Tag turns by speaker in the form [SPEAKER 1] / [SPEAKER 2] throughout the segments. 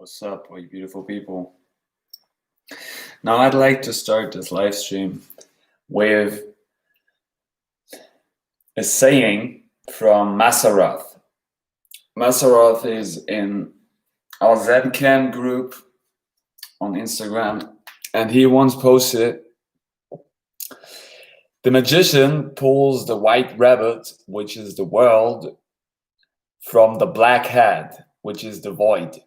[SPEAKER 1] What's up, all you beautiful people? Now, I'd like to start this live stream with a saying from Masaroth. Masaroth is in our Zen Camp group on Instagram, and he once posted, "The magician pulls the white rabbit, which is the world, from the black hat, which is the void.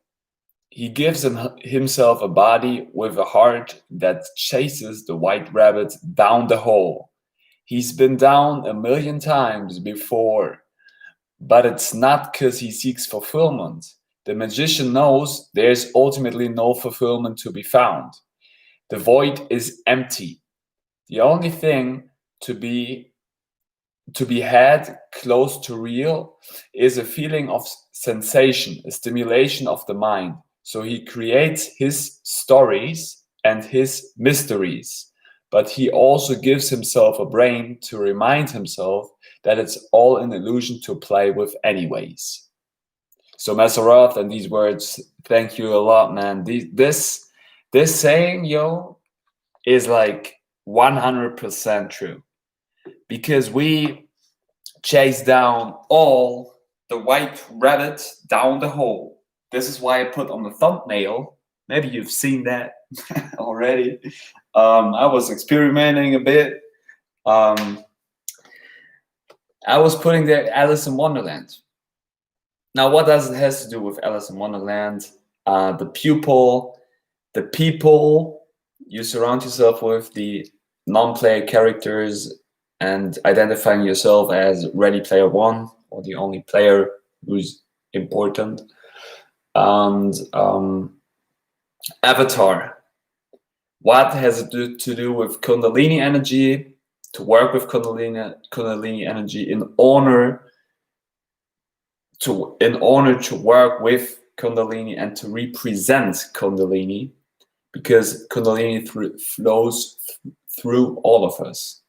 [SPEAKER 1] He gives himself a body with a heart that chases the white rabbit down the hole. He's been down 1,000,000 times before, but it's not because he seeks fulfillment. The magician knows there's ultimately no fulfillment to be found. The void is empty. The only thing to be had close to real is a feeling of sensation, a stimulation of the mind. So he creates his stories and his mysteries, but he also gives himself a brain to remind himself that it's all an illusion to play with anyways." So Masaroth, and these words, thank you a lot, man. This saying, is like 100% true, because we chase down all the white rabbit down the hole. This is why I put on the thumbnail. Maybe you've seen that already. I was experimenting a bit. I was putting there Alice in Wonderland. Now, what does it has to do with Alice in Wonderland? The pupil, the people you surround yourself with, the non-player characters, and identifying yourself as Ready Player One, or the only player who's important. And Avatar. What has it to do with Kundalini energy? To work with Kundalini energy in order to work with Kundalini and to represent Kundalini, because Kundalini flows through all of us.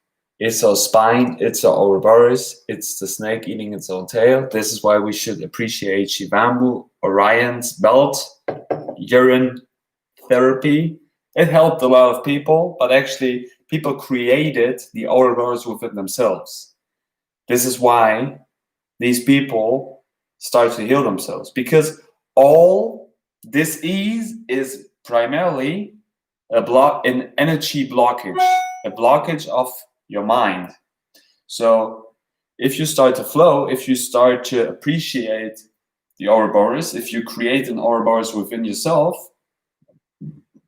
[SPEAKER 1] It's our spine, it's our Ouroboros, it's the snake eating its own tail. This is why we should appreciate Shivambu, Orion's belt, urine therapy. It helped a lot of people, but actually people created the Ouroboros within themselves. This is why these people start to heal themselves, because all disease is primarily an energy blockage, a blockage of your mind. So if you start to flow, if you start to appreciate the Ouroboros, if you create an Ouroboros within yourself,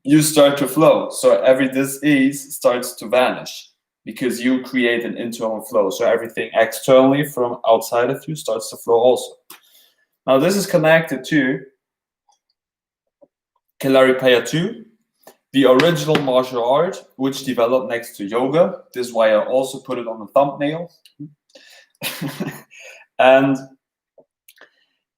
[SPEAKER 1] you start to flow. So every disease starts to vanish because you create an internal flow. So everything externally from outside of you starts to flow also. Now this is connected to Kalaripayattu, the original martial art, which developed next to yoga. This is why I also put it on the thumbnail. And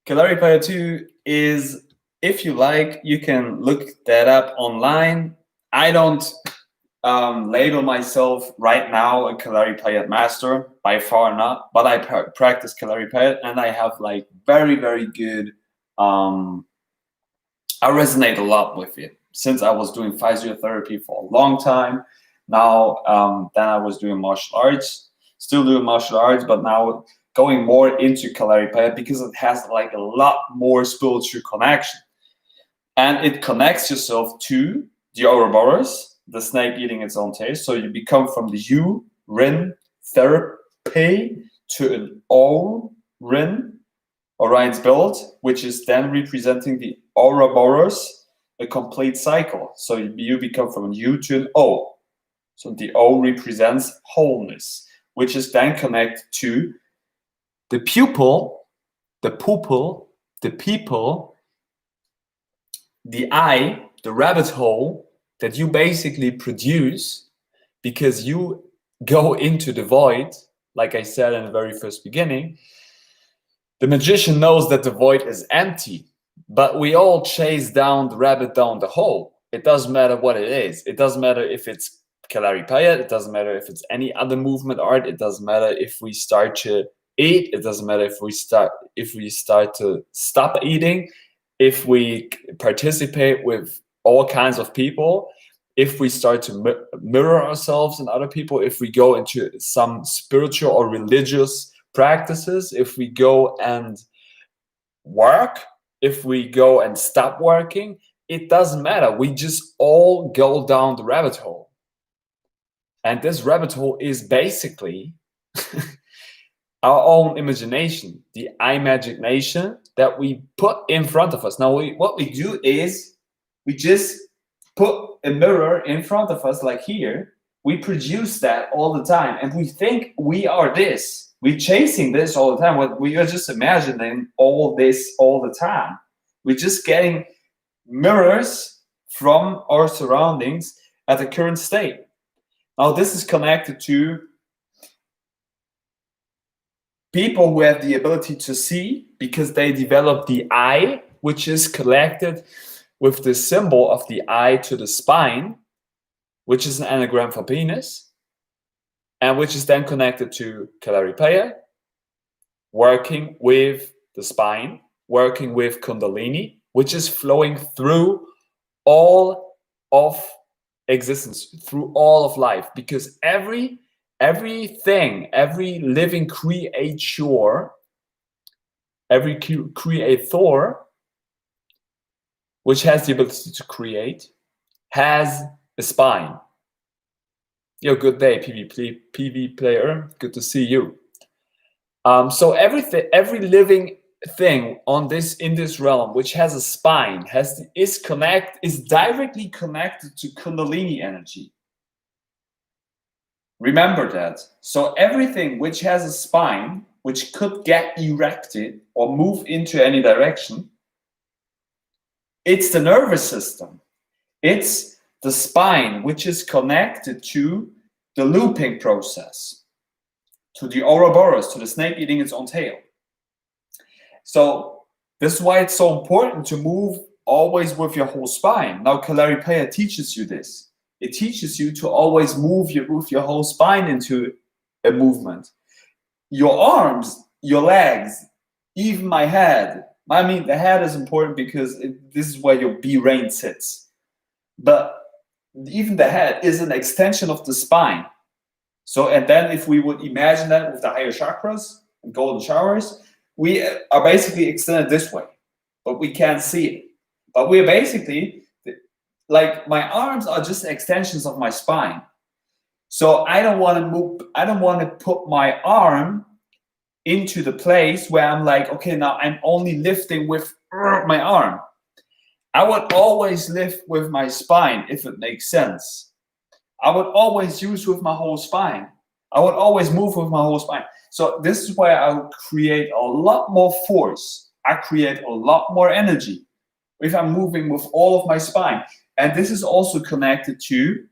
[SPEAKER 1] Kalaripayattu is, if you like, you can look that up online. I don't label myself right now a Kalaripayattu master, by far not, but I practice Kalaripayattu, and I have like very, very good, I resonate a lot with it. Since I was doing physiotherapy for a long time, now then I was doing martial arts, still doing martial arts, but now going more into Kalaripayattu because it has like a lot more spiritual connection. And it connects yourself to the Ouroboros, the snake eating its own tail. So you become from the urine therapy to an O-rin, Orion's belt, which is then representing the Ouroboros, a complete cycle. So you become from an U to an O. So the O represents wholeness, which is then connected to the pupil, the pupil, the people, the eye, the rabbit hole that you basically produce because you go into the void. Like I said in the very first beginning, the magician knows that the void is empty, but we all chase down the rabbit down the hole. It doesn't matter what it is. It doesn't matter if it's Kalaripayattu. It doesn't matter if it's any other movement art. It doesn't matter if we start to eat. It doesn't matter if we start to stop eating. if we participate with all kinds of people, if we start to mirror ourselves in other people, if we go into some spiritual or religious practices, if we go and work, if we go and stop working, it doesn't matter. We just all go down the rabbit hole. And this rabbit hole is basically our own imagination, the imagination that we put in front of us. Now, what we do is we just put a mirror in front of us, like here. We produce that all the time, and we think we are this. We're chasing this all the time. We are just imagining all this all the time. We're just getting mirrors from our surroundings at the current state. Now, this is connected to people who have the ability to see, because they develop the eye, which is connected with the symbol of the eye to the spine, which is an anagram for penis, and which is then connected to Kalaripayattu, working with the spine, working with Kundalini, which is flowing through all of existence, through all of life, because everything, every living creature, every creator, which has the ability to create, has a spine. Yo, good day, PV player. Good to see you. So every living thing in this realm which has a spine is directly connected to Kundalini energy. Remember that. So everything which has a spine, which could get erected or move into any direction, it's the nervous system. It's the spine, which is connected to the looping process, to the Ouroboros, to the snake eating its own tail. So this is why it's so important to move always with your whole spine. Now, Kalaripayattu teaches you this. It teaches you to always move your whole spine into a movement. Your arms, your legs, even my head. I mean, the head is important because this is where your brain sits. But even the head is an extension of the spine. So, and then if we would imagine that with the higher chakras and golden showers, we are basically extended this way, but we can't see it. But we're basically, like, my arms are just extensions of my spine. So I don't want to move, I don't want to put my arm into the place where I'm like, okay, now I'm only lifting with my arm. I would always lift with my spine, if it makes sense. I would always use with my whole spine. I would always move with my whole spine. So this is where I would create a lot more force. I create a lot more energy if I'm moving with all of my spine. And this is also connected to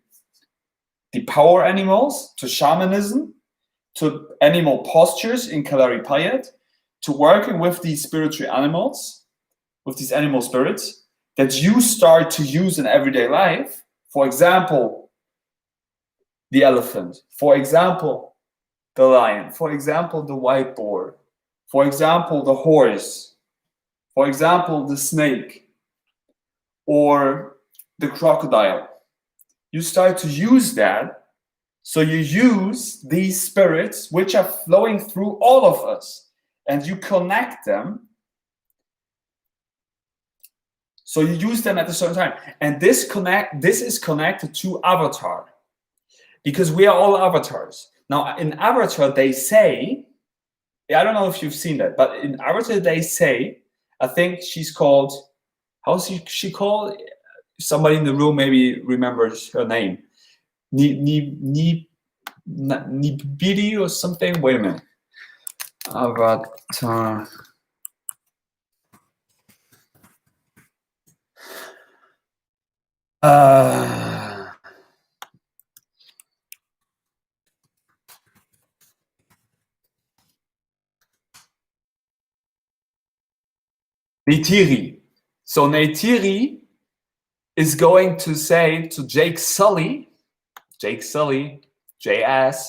[SPEAKER 1] the power animals, to shamanism, to animal postures in Kalaripayattu, to working with these spiritual animals, with these animal spirits that you start to use in everyday life. For example, the elephant. For example, the lion. For example, the white boar. For example, the horse. For example, the snake. Or the crocodile. You start to use that. So you use these spirits which are flowing through all of us, and you connect them. So you use them at a certain time. And this is connected to avatar, because we are all avatars. Now in Avatar they say, I don't know if you've seen that, but in Avatar they say, I think she's called, how's she called? Somebody in the room maybe remembers her name. Nibidi or something. Wait a minute. Avatar. Neytiri. So Neytiri is going to say to Jake Sully, JS,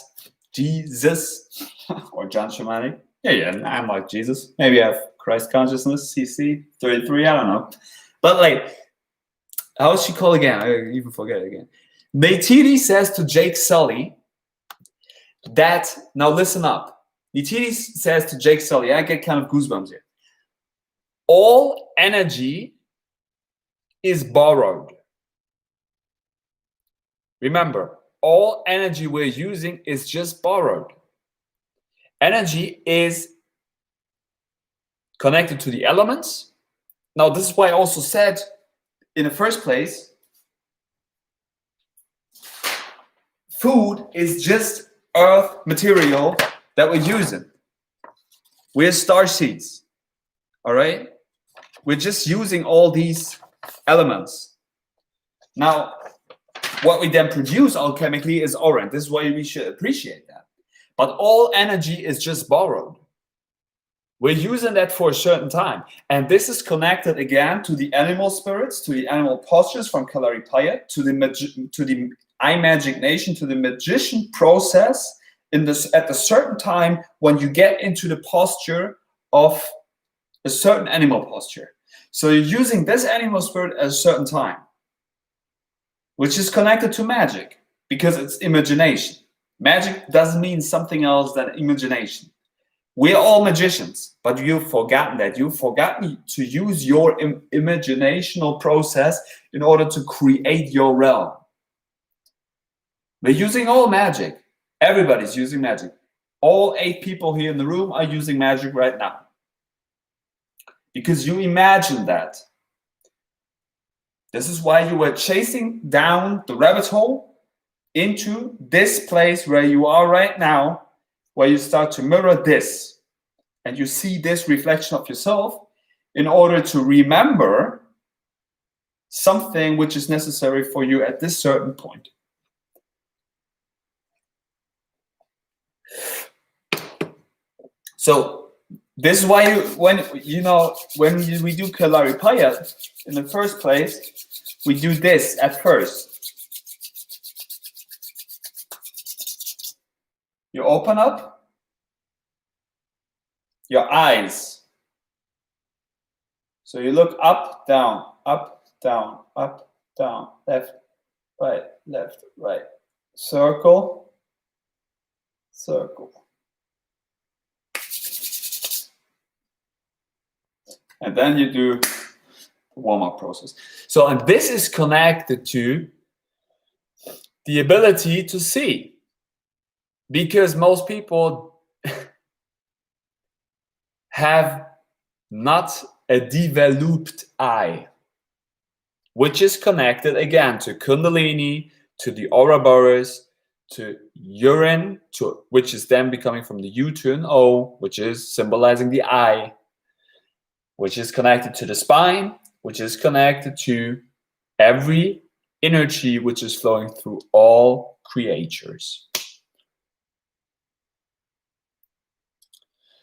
[SPEAKER 1] Jesus, or John Shamani. Yeah, I'm like Jesus. Maybe I have Christ consciousness, CC 33, I don't know. But like, how's she called again? I even forget it again. Neytiri says to Jake Sully that, now listen up. Neytiri says to Jake Sully, I get kind of goosebumps here. All energy is borrowed. Remember, all energy we're using is just borrowed. Energy is connected to the elements. Now, this is why I also said in the first place, food is just earth material that we're using. We're star seeds, all right? We're just using all these elements. Now, what we then produce alchemically is orange. This is why we should appreciate that. But all energy is just borrowed. We're using that for a certain time. And this is connected again to the animal spirits, to the animal postures from Kalaripayattu, to the I Magic Nation, to the magician process at the certain time when you get into the posture of a certain animal posture. So you're using this animal spirit at a certain time, which is connected to magic because it's imagination. Magic doesn't mean something else than imagination. We're all magicians, but you've forgotten that. You've forgotten to use your imaginational process in order to create your realm. We're using all magic. Everybody's using magic. All 8 people here in the room are using magic right now. Because you imagined that. This is why you were chasing down the rabbit hole into this place where you are right now, where you start to mirror this and you see this reflection of yourself in order to remember something which is necessary for you at this certain point. So this is why when we do Kalaripayattu, in the first place, we do this at first. You open up your eyes. So you look up, down, left, right. Circle, circle. And then you do the warm-up process. So, and this is connected to the ability to see. Because most people have not a developed eye, which is connected again to Kundalini, to the Ouroboros, to urine, which is then becoming from the U to an O, which is symbolizing the eye, which is connected to the spine, which is connected to every energy which is flowing through all creatures.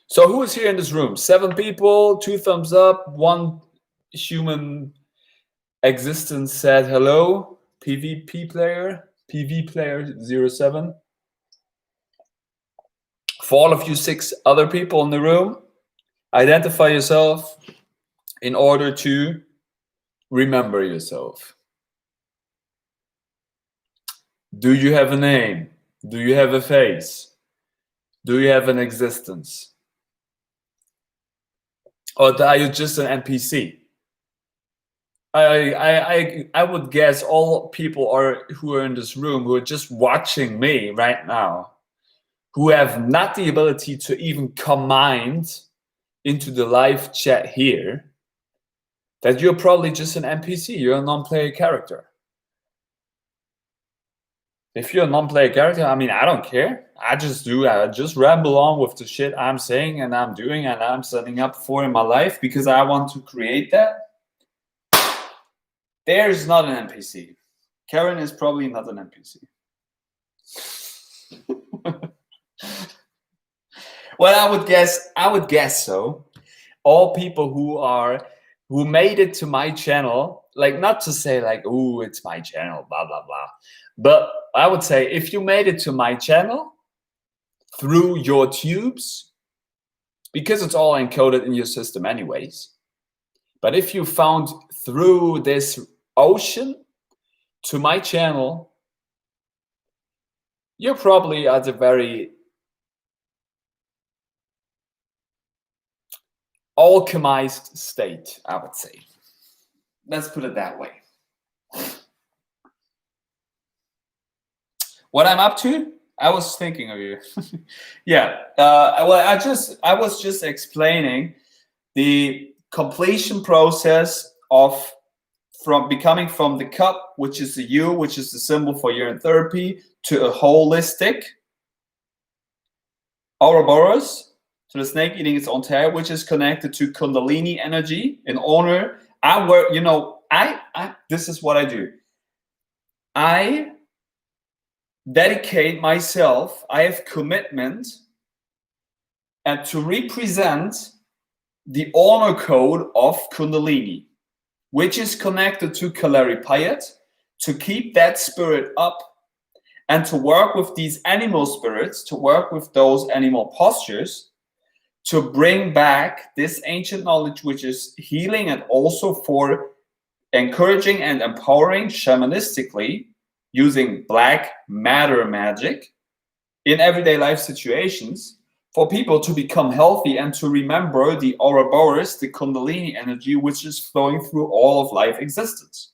[SPEAKER 1] So who is here in this room? 7 people, 2 thumbs up, 1 human existence said hello. PvP player 07. For all of you 6 other people in the room, identify yourself in order to remember yourself. Do you have a name? Do you have a face? Do you have an existence? Or are you just an NPC? I would guess all people who are in this room who are just watching me right now, who have not the ability to even comment into the live chat here, that you're probably just an NPC. You're a non-player character. If you're a non-player character, I mean, I don't care. I just ramble on with the shit I'm saying and I'm doing and I'm setting up for in my life because I want to create that. There's not an NPC. Karen is probably not an NPC. Well, I would guess so. All people who made it to my channel, like, not to say like, "Ooh, it's my channel, blah blah blah," but I would say if you made it to my channel through your tubes, because it's all encoded in your system anyways. But if you found through this ocean to my channel, you're probably at a very alchemized state, I would say. Let's put it that way. What I'm up to? I was thinking of you. Yeah. Well, I was just explaining the completion process of from becoming from the cup, which is the U, which is the symbol for urine therapy, to a holistic Ouroboros, to the snake eating its own tail, which is connected to Kundalini energy. In honor, I work. I this is what I do. I dedicate myself. I have commitment, and to represent the honor code of Kundalini, which is connected to Kalaripayattu, to keep that spirit up and to work with these animal spirits, to work with those animal postures, to bring back this ancient knowledge, which is healing and also for encouraging and empowering shamanistically using black matter magic in everyday life situations for people to become healthy and to remember the Ouroboros, the Kundalini energy, which is flowing through all of life existence.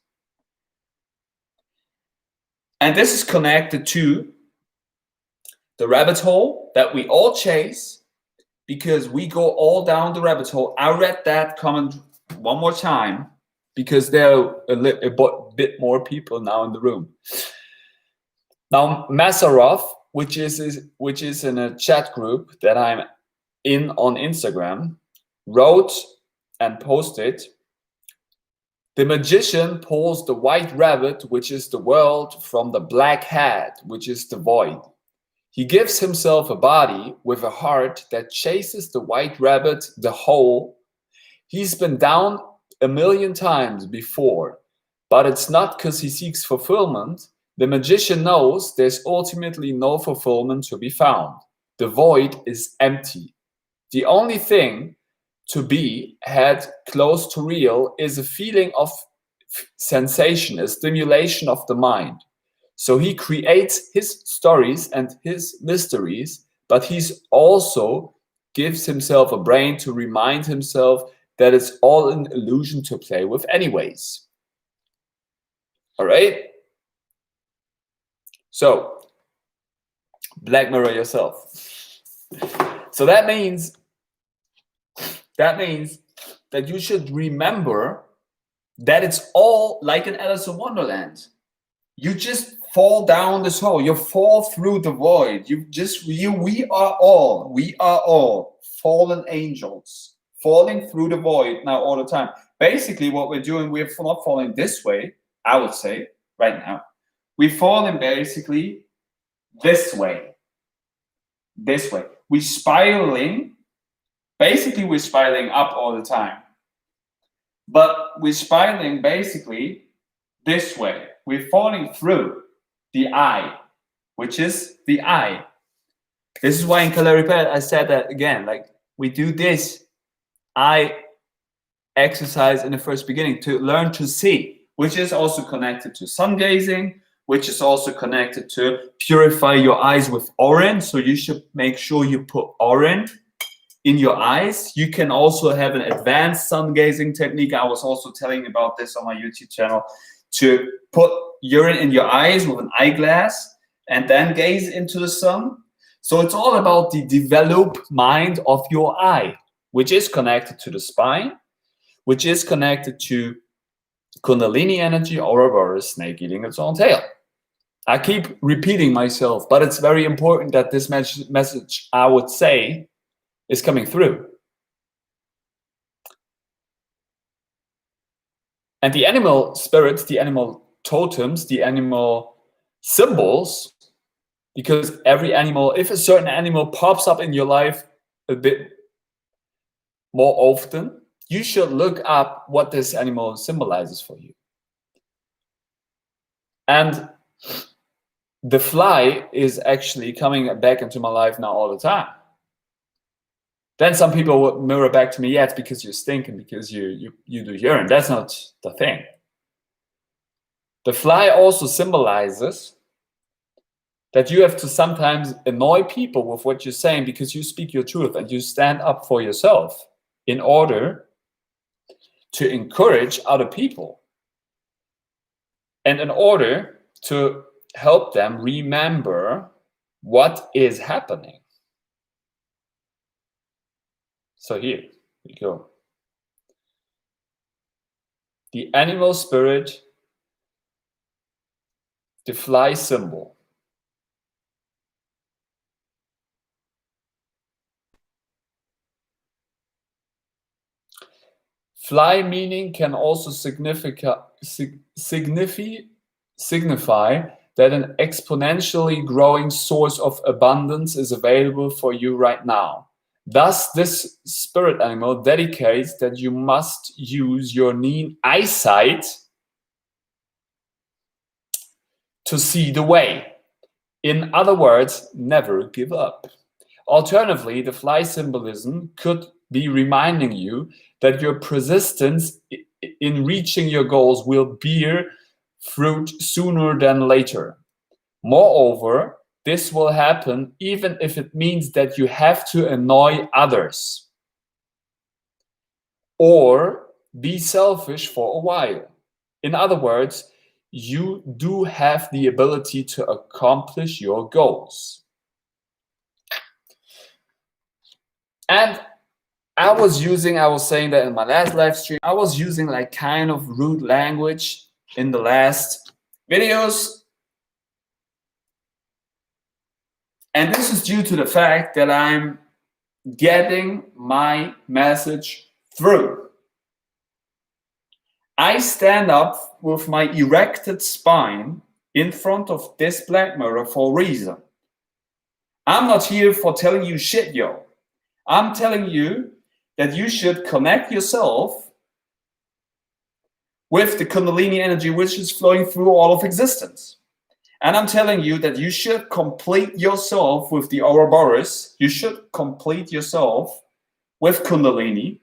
[SPEAKER 1] And this is connected to the rabbit hole that we all chase because we go all down the rabbit hole. I read that comment one more time because there are a bit more people now in the room. Now, Masarov, which is in a chat group that I'm in on Instagram, wrote and posted, "The magician pulls the white rabbit, which is the world, from the black hat, which is the void. He gives himself a body with a heart that chases the white rabbit, the whole. He's been down 1,000,000 times before, but it's not because he seeks fulfillment. The magician knows there's ultimately no fulfillment to be found. The void is empty. The only thing to be had close to real is a feeling of sensation, a stimulation of the mind. So he creates his stories and his mysteries, but he's also gives himself a brain to remind himself that it's all an illusion to play with anyways." All right? So, Black Mirror yourself. So that means that you should remember that it's all like an Alice in Wonderland. You just fall down this hole. You fall through the void. We are all fallen angels falling through the void now all the time. Basically, what we're doing, we're not falling this way, I would say, right now. We're falling basically this way. This way. We're spiraling. Basically, we're spiraling up all the time. But we're spiraling basically this way. We're falling through the eye, which is the eye. This is why in Kalaripayattu I said that again, like we do this eye exercise in the first beginning to learn to see, which is also connected to sun gazing, which is also connected to purify your eyes with orange. So you should make sure you put orange in your eyes. You can also have an advanced sun gazing technique. I was also telling about this on my YouTube channel, to put urine in your eyes with an eyeglass and then gaze into the sun. So it's all about the developed mind of your eye, which is connected to the spine, which is connected to Kundalini energy, Ouroboros, snake eating its own tail. I keep repeating myself, but it's very important that this message, I would say, is coming through. And the animal spirits, the animal totems, the animal symbols, because every animal, if a certain animal pops up in your life a bit more often, you should look up what this animal symbolizes for you. And the fly is actually coming back into my life now all the time. Then some people would mirror back to me, yeah, it's because you stink and because you do urine. That's not the thing. The fly also symbolizes that you have to sometimes annoy people with what you're saying because you speak your truth and you stand up for yourself in order to encourage other people and in order to help them remember what is happening. So here we go. The animal spirit, the fly symbol. Fly meaning can also signify that an exponentially growing source of abundance is available for you right now. Thus, this spirit animal dedicates that you must use your keen eyesight to see the way. In other words, never give up. Alternatively, the fly symbolism could be reminding you that your persistence in reaching your goals will bear fruit sooner than later. Moreover, this will happen even if it means that you have to annoy others or be selfish for a while. In other words, you do have the ability to accomplish your goals. And I was saying that in my last live stream, I was using like kind of rude language in the last videos. And this is due to the fact that I'm getting my message through. I stand up with my erected spine in front of this black mirror for a reason. I'm not here for telling you shit, yo. I'm telling you that you should connect yourself with the Kundalini energy which is flowing through all of existence. And I'm telling you that you should complete yourself with the Ouroboros. You should complete yourself with Kundalini,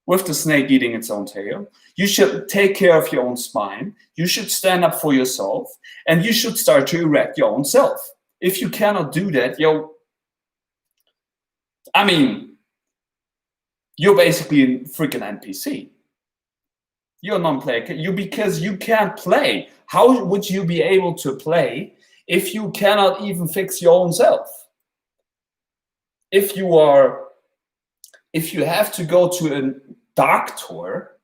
[SPEAKER 1] with the snake eating its own tail. You should take care of your own spine. You should stand up for yourself. And you should start to erect your own self. If you cannot do that, you're basically a freaking NPC. You're a non-player. Because you can't play. How would you be able to play if you cannot even fix your own self? If you have to go to a doctor,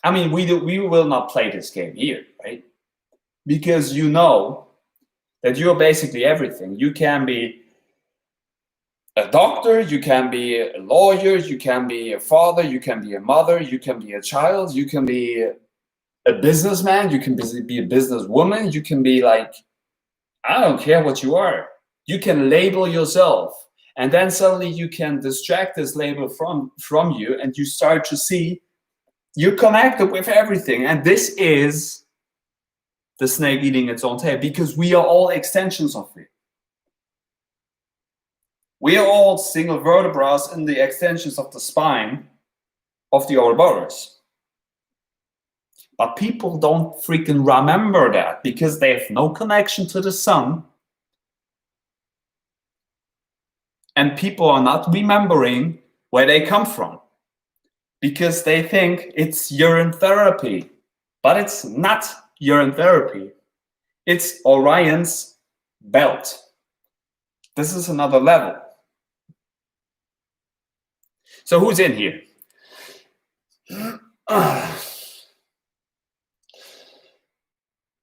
[SPEAKER 1] we will not play this game here, right? Because you know that you're basically everything. You can be a doctor, you can be a lawyer, you can be a father, you can be a mother, you can be a child, you can be a businessman, you can be a businesswoman, you can be like, I don't care what you are. You can label yourself. And then suddenly you can distract this label from you and you start to see you're connected with everything. And this is the snake eating its own tail because we are all extensions of it. We are all single vertebrae in the extensions of the spine of the Ouroboros. But people don't freaking remember that because they have no connection to the sun. And people are not remembering where they come from because they think it's urine therapy. But it's not urine therapy. It's Orion's belt. This is another level. So who's in here?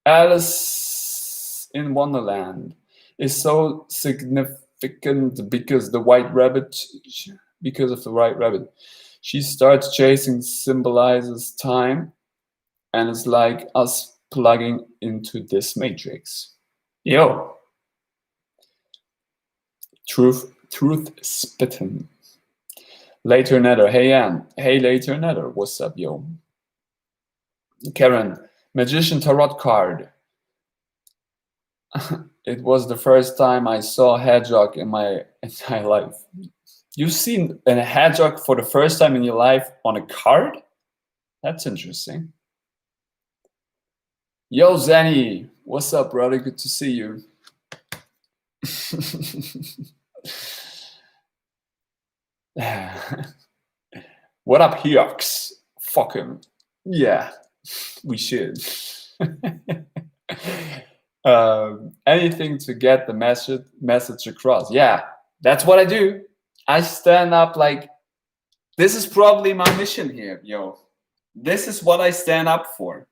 [SPEAKER 1] Alice in Wonderland is so significant because of the white rabbit. She starts chasing symbolizes time and it's like us plugging into this matrix. Yo. Truth spitting. Later Nether, hey Ann. Hey Later Nether, what's up, yo? Karen, Magician Tarot card. It was the first time I saw a hedgehog in my entire life. You've seen a hedgehog for the first time in your life on a card? That's interesting. Yo, Zenny, what's up, brother? Good to see you. What up, Hiox? Fuck him. Yeah, we should. Anything to get the message across. Yeah, that's what I do. I stand up like, this is probably my mission here, yo. This is what I stand up for.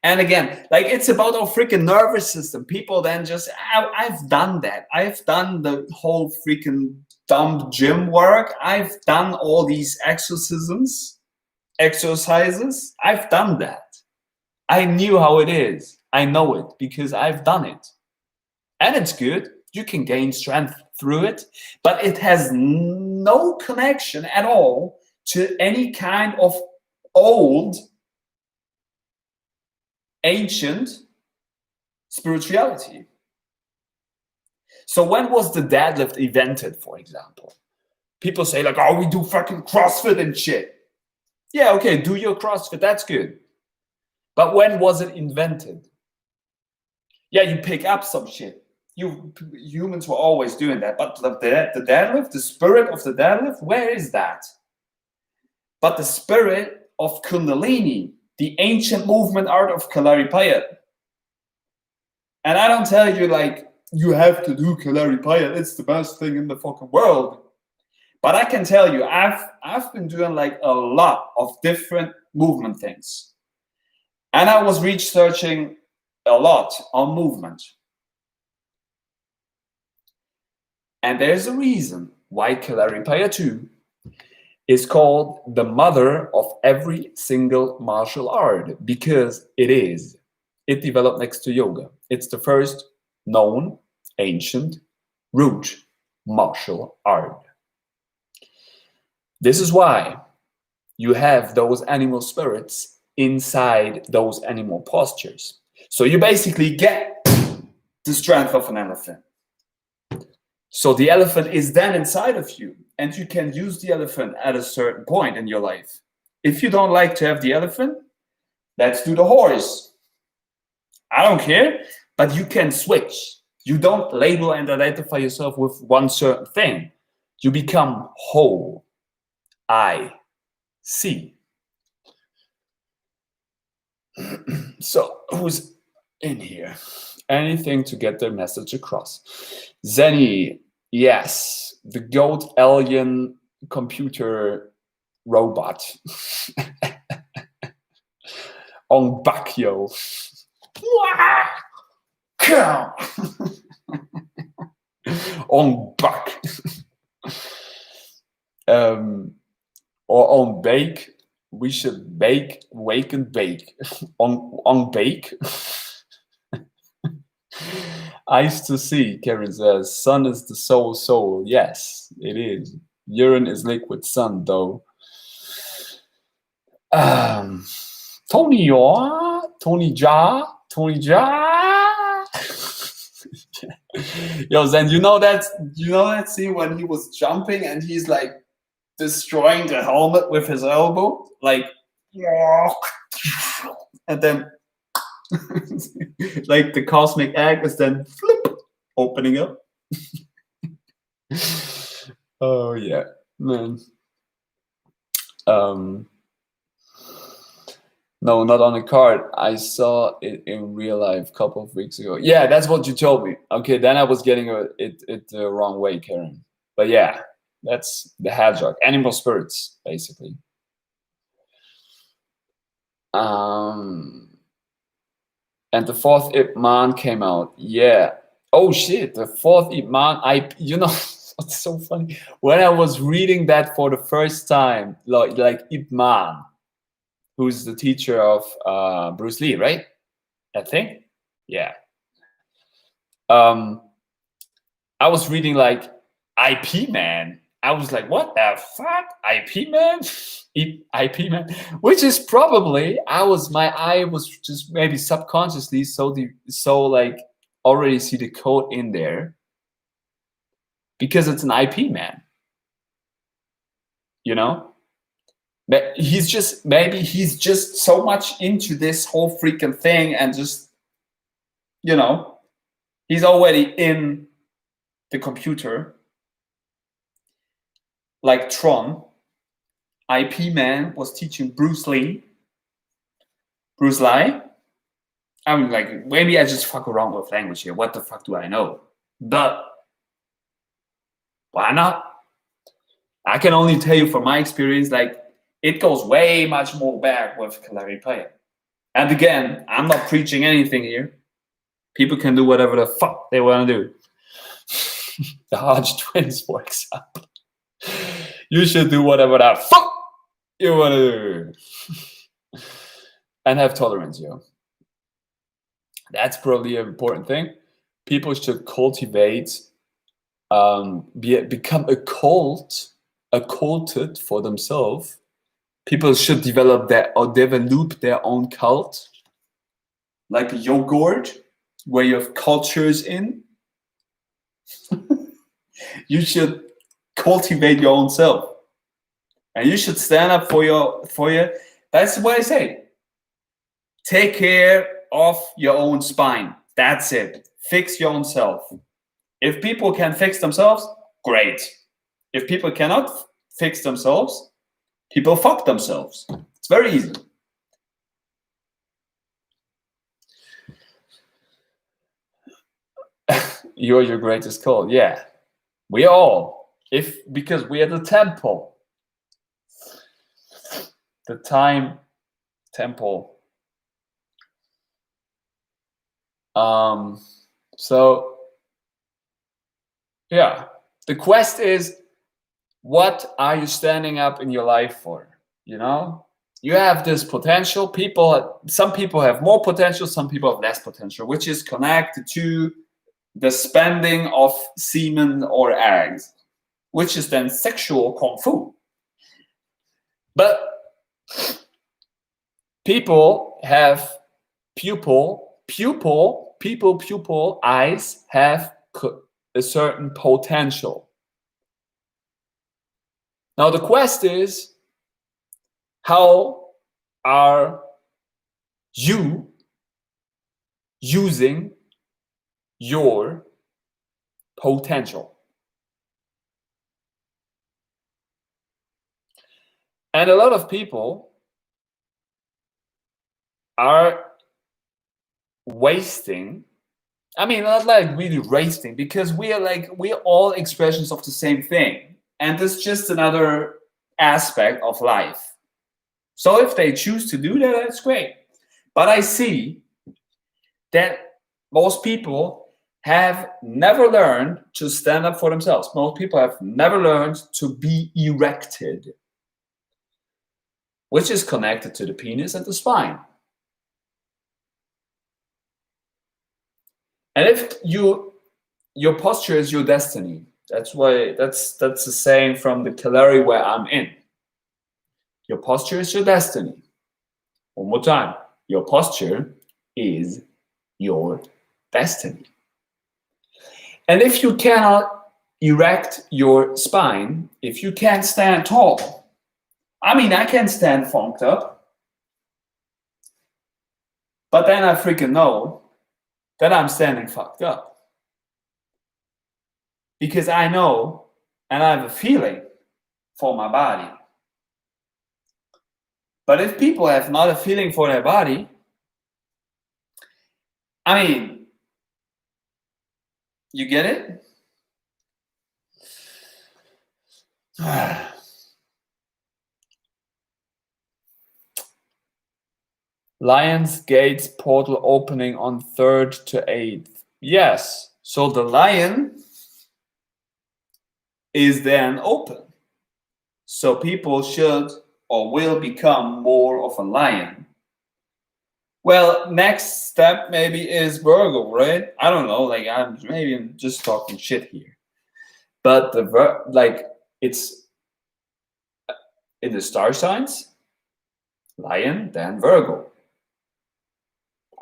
[SPEAKER 1] And again, like, it's about our freaking nervous system. People then just, I've done that. I've done the whole freaking dumb gym work. I've done all these exercises. I've done that. I knew how it is. I know it because I've done it. And it's good. You can gain strength through it, but it has no connection at all to any kind of old, ancient spirituality. So when was the deadlift invented, for example? People say like, oh, we do fucking CrossFit and shit. Yeah, okay, do your CrossFit, that's good. But when was it invented? Yeah, you pick up some shit. Humans were always doing that. But the deadlift, the spirit of the deadlift, where is that? But the spirit of Kundalini, the ancient movement art of Kalaripayattu. And I don't tell you like, you have to do Kalaripayattu, it's the best thing in the fucking world. But I can tell you, I've been doing like a lot of different movement things. And I was researching a lot on movement. And there's a reason why Kalaripayattu is called the mother of every single martial art, because it is. It developed next to yoga. It's the first known ancient root martial art. This is why you have those animal spirits inside those animal postures. So you basically get the strength of an elephant. So the elephant is then inside of you, and you can use the elephant at a certain point in your life. If you don't like to have the elephant, let's do the horse. I don't care, but you can switch. You don't label and identify yourself with one certain thing. You become whole. I see. So who's in here? Anything to get their message across. Zenny, yes, the goat alien computer robot. On back, yo. On back. Or on bake. We should bake, wake and bake. On bake. Eyes to see, Karen says. Sun is the soul. Yes, it is. Urine is liquid sun, though. Tony Ja. Yo, Zen, you know that scene when he was jumping and he's like destroying the helmet with his elbow, like, and then like the cosmic egg is then flip opening up. Oh yeah, man. No, not on a card. I saw it in real life a couple of weeks ago. Yeah, that's what you told me. Okay, then I was getting it the wrong way, Karen. But yeah, that's the hedgehog. Animal spirits, basically. And the fourth Ip Man came out. Yeah. Oh shit, the fourth Ip Man. It's so funny. When I was reading that for the first time, like Ip Man, who's the teacher of Bruce Lee, right? I think. Yeah. I was reading like IP Man. I was like, what the fuck? IP Man? IP Man? Which is probably, my eye was just maybe subconsciously so like already see the code in there because it's an IP man. You know? But maybe he's just so much into this whole freaking thing and just, you know, he's already in the computer. Like Tron, IP man was teaching Bruce Lee. I mean, like, maybe I just fuck around with language here. What the fuck do I know? But why not? I can only tell you from my experience, like, it goes way much more back with Kalaripayattu. And again, I'm not preaching anything here. People can do whatever the fuck they want to do. The Hodge twins, for example. You should do whatever the fuck you want to do. And have tolerance, yo. That's probably an important thing. People should cultivate, become occulted for themselves. People should develop their own cult, like a yogurt, where you have cultures in. You should cultivate your own self, and you should stand up for your. That's what I say. Take care of your own spine. That's it. Fix your own self. If people can fix themselves, great. If people cannot fix themselves, people fuck themselves. It's very easy. You're your greatest call. Yeah. We all. Because we are the temple. The time temple. So yeah. The quest is, what are you standing up in your life for? You know? You have this potential. Some people have more potential, some people have less potential, which is connected to the spending of semen or eggs, which is then sexual kung fu. But people have pupil eyes have a certain potential. Now the quest is, how are you using your potential? And a lot of people are wasting. I mean, not like really wasting, because we're all expressions of the same thing. And it's just another aspect of life. So if they choose to do that, that's great. But I see that most people have never learned to stand up for themselves. Most people have never learned to be erected, which is connected to the penis and the spine. And if your posture is your destiny. That's a saying from the Kalari where I'm in. Your posture is your destiny. One more time. Your posture is your destiny. And if you cannot erect your spine, if you can't stand tall, I mean, I can stand funked up, but then I freaking know that I'm standing fucked up. Because I know and I have a feeling for my body. But if people have not a feeling for their body, I mean, you get it? Lion's Gate's portal opening on 3rd to 8th. Yes. So the lion is then open. So people should or will become more of a lion. Well, next step maybe is Virgo, right? I don't know. Like I'm just talking shit here. But it's in the star signs, Lion, then Virgo.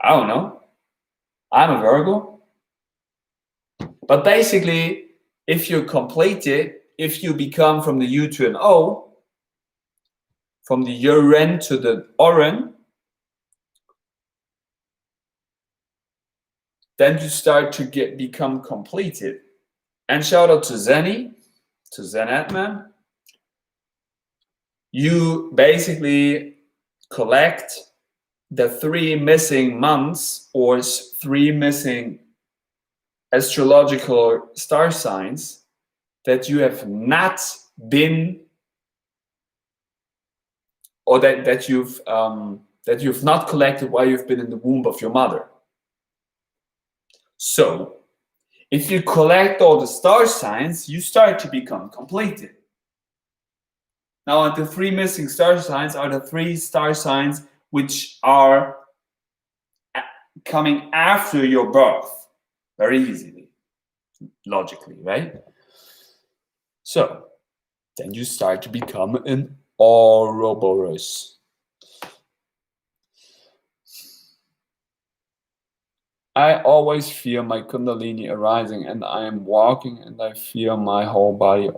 [SPEAKER 1] I don't know. I'm a Virgo. But basically, if you complete it, if you become from the U to an O, from the urine to the oren, then you start to become completed. And shout out to Zenny, to Zen Atman. You basically collect the 3 missing months or 3 missing astrological star signs that you have not been, or that you've not collected while you've been in the womb of your mother. So if you collect all the star signs, you start to become completed. Now, the 3 missing star signs are the 3 star signs which are coming after your birth, very easily, logically, right? So then you start to become an Ouroboros. I always feel my Kundalini arising, and I am walking and I feel my whole body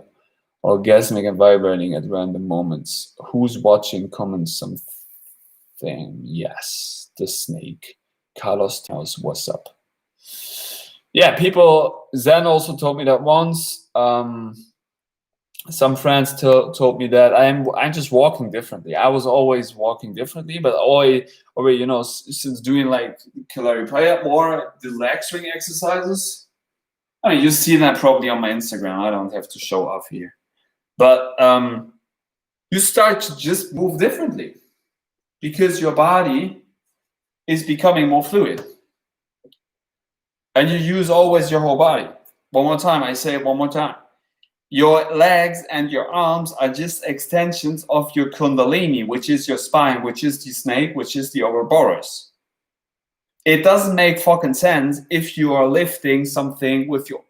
[SPEAKER 1] orgasmic and vibrating at random moments. Who's watching? Comment something. Yes, the snake. Carlos tells what's up. Yeah, people. Zen also told me that once. Some friends told me that I'm just walking differently. I was always walking differently, but always since doing like Kalaripayattu, more the leg swing exercises. I mean, you see that probably on my Instagram. I don't have to show off here, but you start to just move differently because your body is becoming more fluid, and you use always your whole body. One more time, I say it one more time. Your legs and your arms are just extensions of your Kundalini, which is your spine, which is the snake, which is the Ouroboros. It doesn't make fucking sense if you are lifting something with your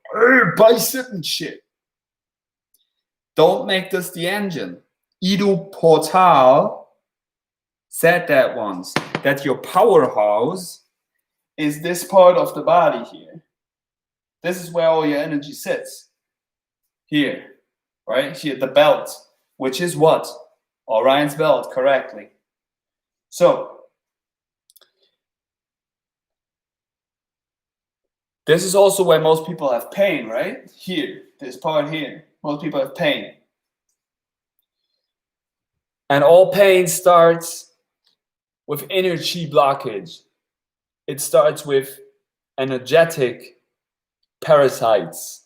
[SPEAKER 1] bicep and shit. Don't make this the engine. Ido Portal said that once, that your powerhouse is this part of the body here. This is where all your energy sits. Here, right? Here, the belt, which is what? Orion's belt, correctly. So, this is also where most people have pain, right? Here, this part here. Most people have pain. And all pain starts with energy blockage. It starts with energetic parasites.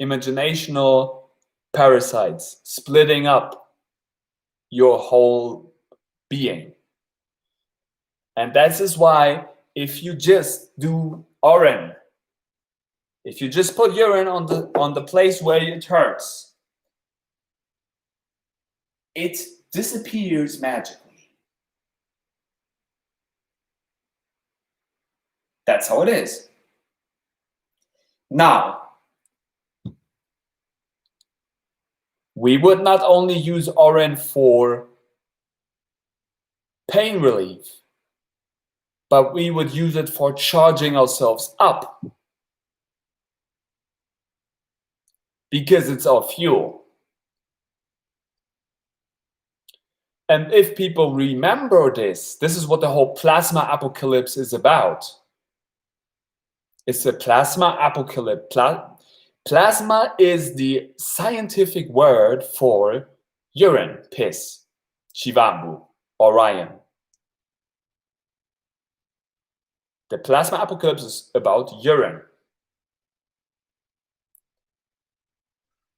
[SPEAKER 1] Imaginational parasites splitting up your whole being. And that is why if you just do urine, if you just put urine on the place where it hurts, it disappears magically. That's how it is. Now, we would not only use urine for pain relief, but we would use it for charging ourselves up because it's our fuel. And if people remember this is what the whole plasma apocalypse is about. It's a plasma apocalypse. Plasma is the scientific word for urine, piss, shivambu, Orion. The plasma apocalypse is about urine.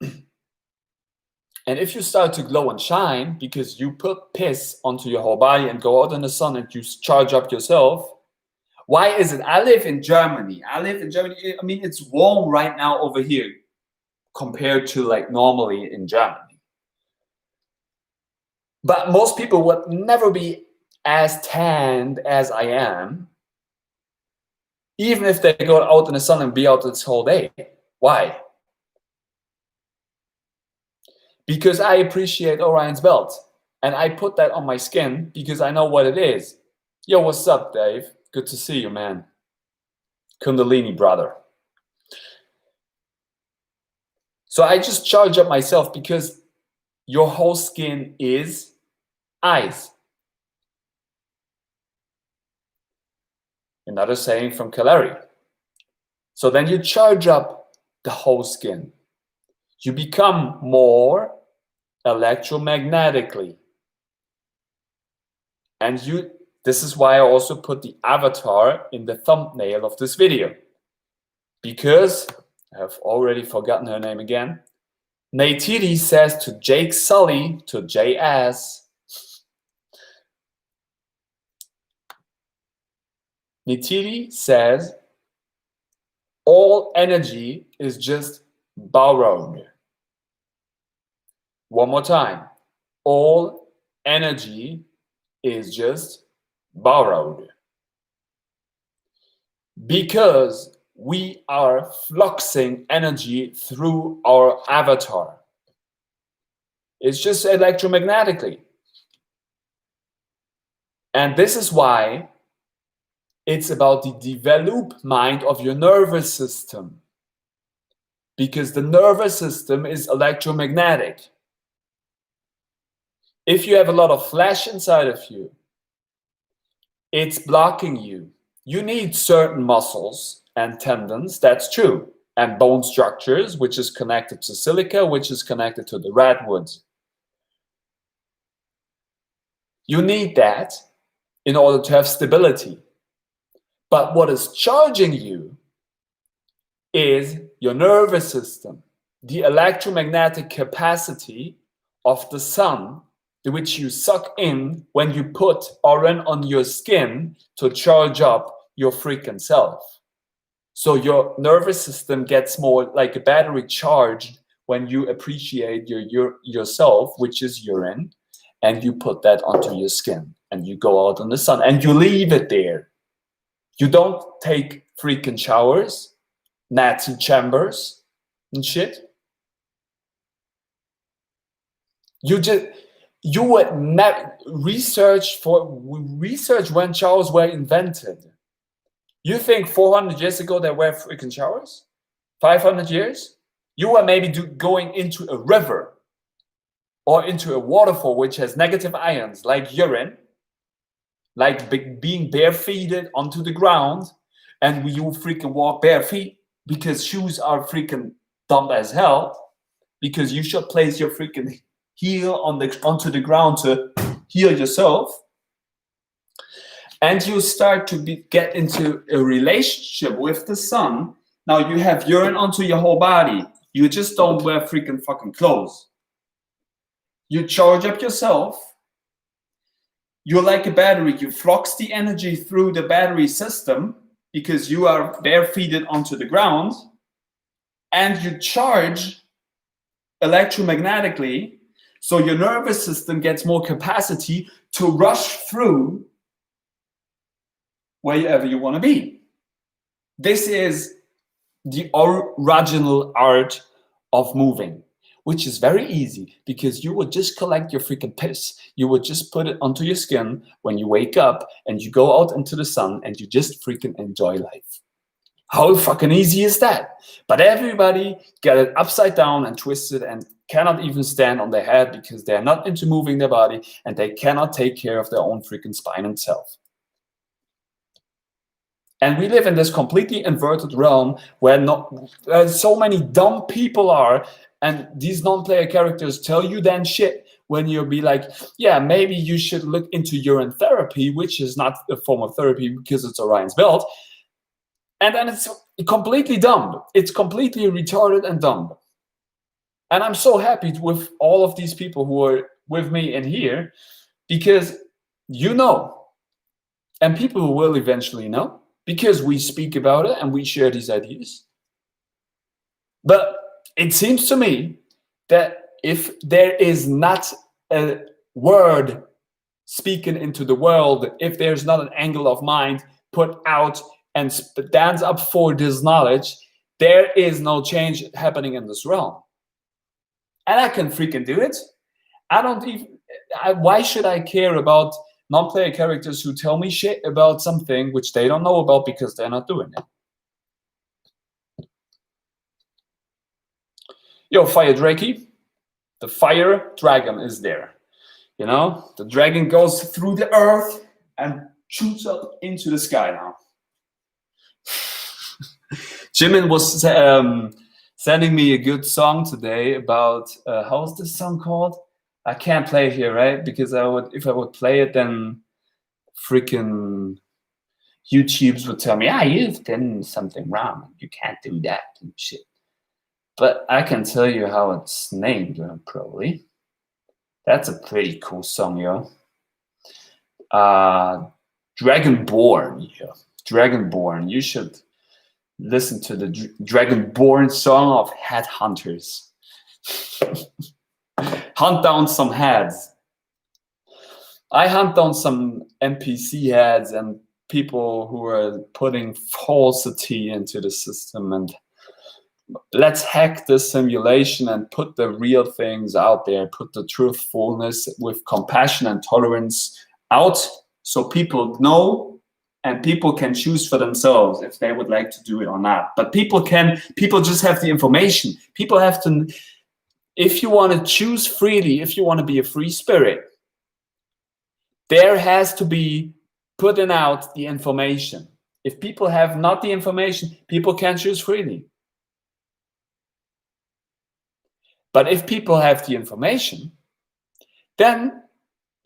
[SPEAKER 1] And if you start to glow and shine because you put piss onto your whole body and go out in the sun and you charge up yourself, why is it? I live in Germany. I mean, it's warm right now over here compared to like normally in Germany. But most people would never be as tanned as I am, even if they go out in the sun and be out this whole day. Why? Because I appreciate Orion's belt. And I put that on my skin because I know what it is. Yo, what's up, Dave? Good to see you, man. Kundalini brother. So I just charge up myself because your whole skin is eyes. Another saying from Kalari. So then you charge up the whole skin. You become more electromagnetically. And this is why I also put the avatar in the thumbnail of this video. Because, I've already forgotten her name again, Neytiri says to Jake Sully, to JS, Neytiri says, all energy is just borrowed. One more time. All energy is just borrowed. Because we are fluxing energy through our avatar. It's just electromagnetically. And this is why it's about the development of your nervous system. Because the nervous system is electromagnetic. If you have a lot of flesh inside of you, it's blocking you. You need certain muscles and tendons, that's true, and bone structures, which is connected to silica, which is connected to the redwoods. You need that in order to have stability. But what is charging you is your nervous system, the electromagnetic capacity of the sun, which you suck in when you put oran on your skin to charge up your freaking self. So your nervous system gets more like a battery charged when you appreciate yourself, which is urine, and you put that onto your skin and you go out in the sun and you leave it there. You don't take freaking showers, Nazi chambers and shit. You would not research when showers were invented. You think 400 years ago there were freaking showers? 500 years? You were maybe going into a river or into a waterfall which has negative ions like urine, like being barefooted onto the ground, and you freaking walk bare feet because shoes are freaking dumb as hell, because you should place your freaking heel onto the ground to heal yourself. And you start to get into a relationship with the sun. Now you have urine onto your whole body. You just don't wear freaking fucking clothes. You charge up yourself. You're like a battery. You flux the energy through the battery system because you are barefooted onto the ground. And you charge electromagnetically, so your nervous system gets more capacity to rush through wherever you want to be. This is the original art of moving, which is very easy because you would just collect your freaking piss. You would just put it onto your skin when you wake up and you go out into the sun and you just freaking enjoy life. How fucking easy is that? But everybody get it upside down and twisted and cannot even stand on their head because they're not into moving their body and they cannot take care of their own freaking spine and self. And we live in this completely inverted realm where so many dumb people are, and these non-player characters tell you then shit when you'll be like, yeah, maybe you should look into urine therapy, which is not a form of therapy because it's Orion's belt. And then it's completely dumb. It's completely retarded and dumb. And I'm so happy with all of these people who are with me in here because you know, and people will eventually know, because we speak about it and we share these ideas. But it seems to me that if there is not a word speaking into the world, if there's not an angle of mind put out and stands up for this knowledge, there is no change happening in this realm. And I can freaking do it. Why should I care about non-player characters who tell me shit about something which they don't know about because they're not doing it? Yo, Fire Drakey, the fire dragon is there. You know, the dragon goes through the earth and shoots up into the sky now. Jimin was sending me a good song today about how's this song called? I can't play it here, right? Because if I would play it, then freaking YouTubes would tell me, you've done something wrong. You can't do that and shit. But I can tell you how it's named, probably. That's a pretty cool song, yo. Dragonborn, yo. Dragonborn. You should listen to the Dragonborn song of Headhunters. Hunt down some heads. I hunt down some NPC heads and people who are putting falsity into the system, and let's hack the simulation and put the real things out there, put the truthfulness with compassion and tolerance out so people know and people can choose for themselves if they would like to do it or not. But people just have the information. People have to, if you want to choose freely, if you want to be a free spirit, there has to be putting out the information. If people have not the information, people can't choose freely. But if people have the information, then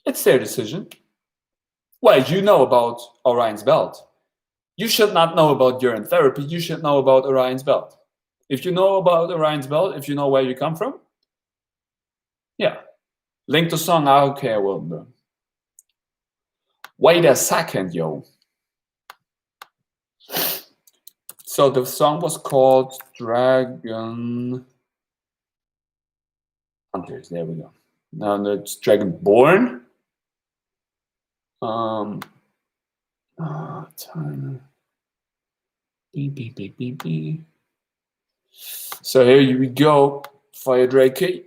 [SPEAKER 1] it's their decision. Well, you know about Orion's belt. You should not know about urine therapy. You should know about Orion's belt. If you know about Orion's belt, if you know where you come from, yeah. Link the song. Okay, well, wait a second, yo. So the song was called Dragon Hunters. There we go. Now it's Dragonborn. Time. Beep. So here we go. Fire Drakey.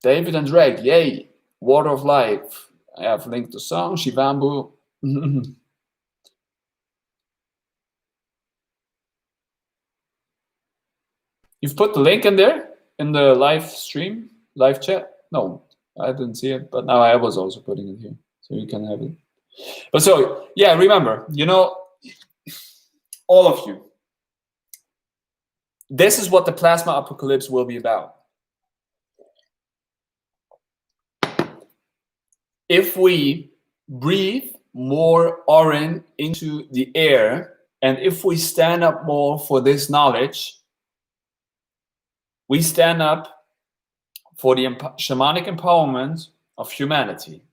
[SPEAKER 1] David and Drake, yay. Water of Life. I have linked the song, Shivambu. You've put the link in there? In the live stream? Live chat? No, I didn't see it, but now I was also putting it here. So you can have it. But so, yeah, remember, all of you, this is what the plasma apocalypse will be about. If we breathe more Orin into the air, and if we stand up more for this knowledge, we stand up for the shamanic empowerment of humanity.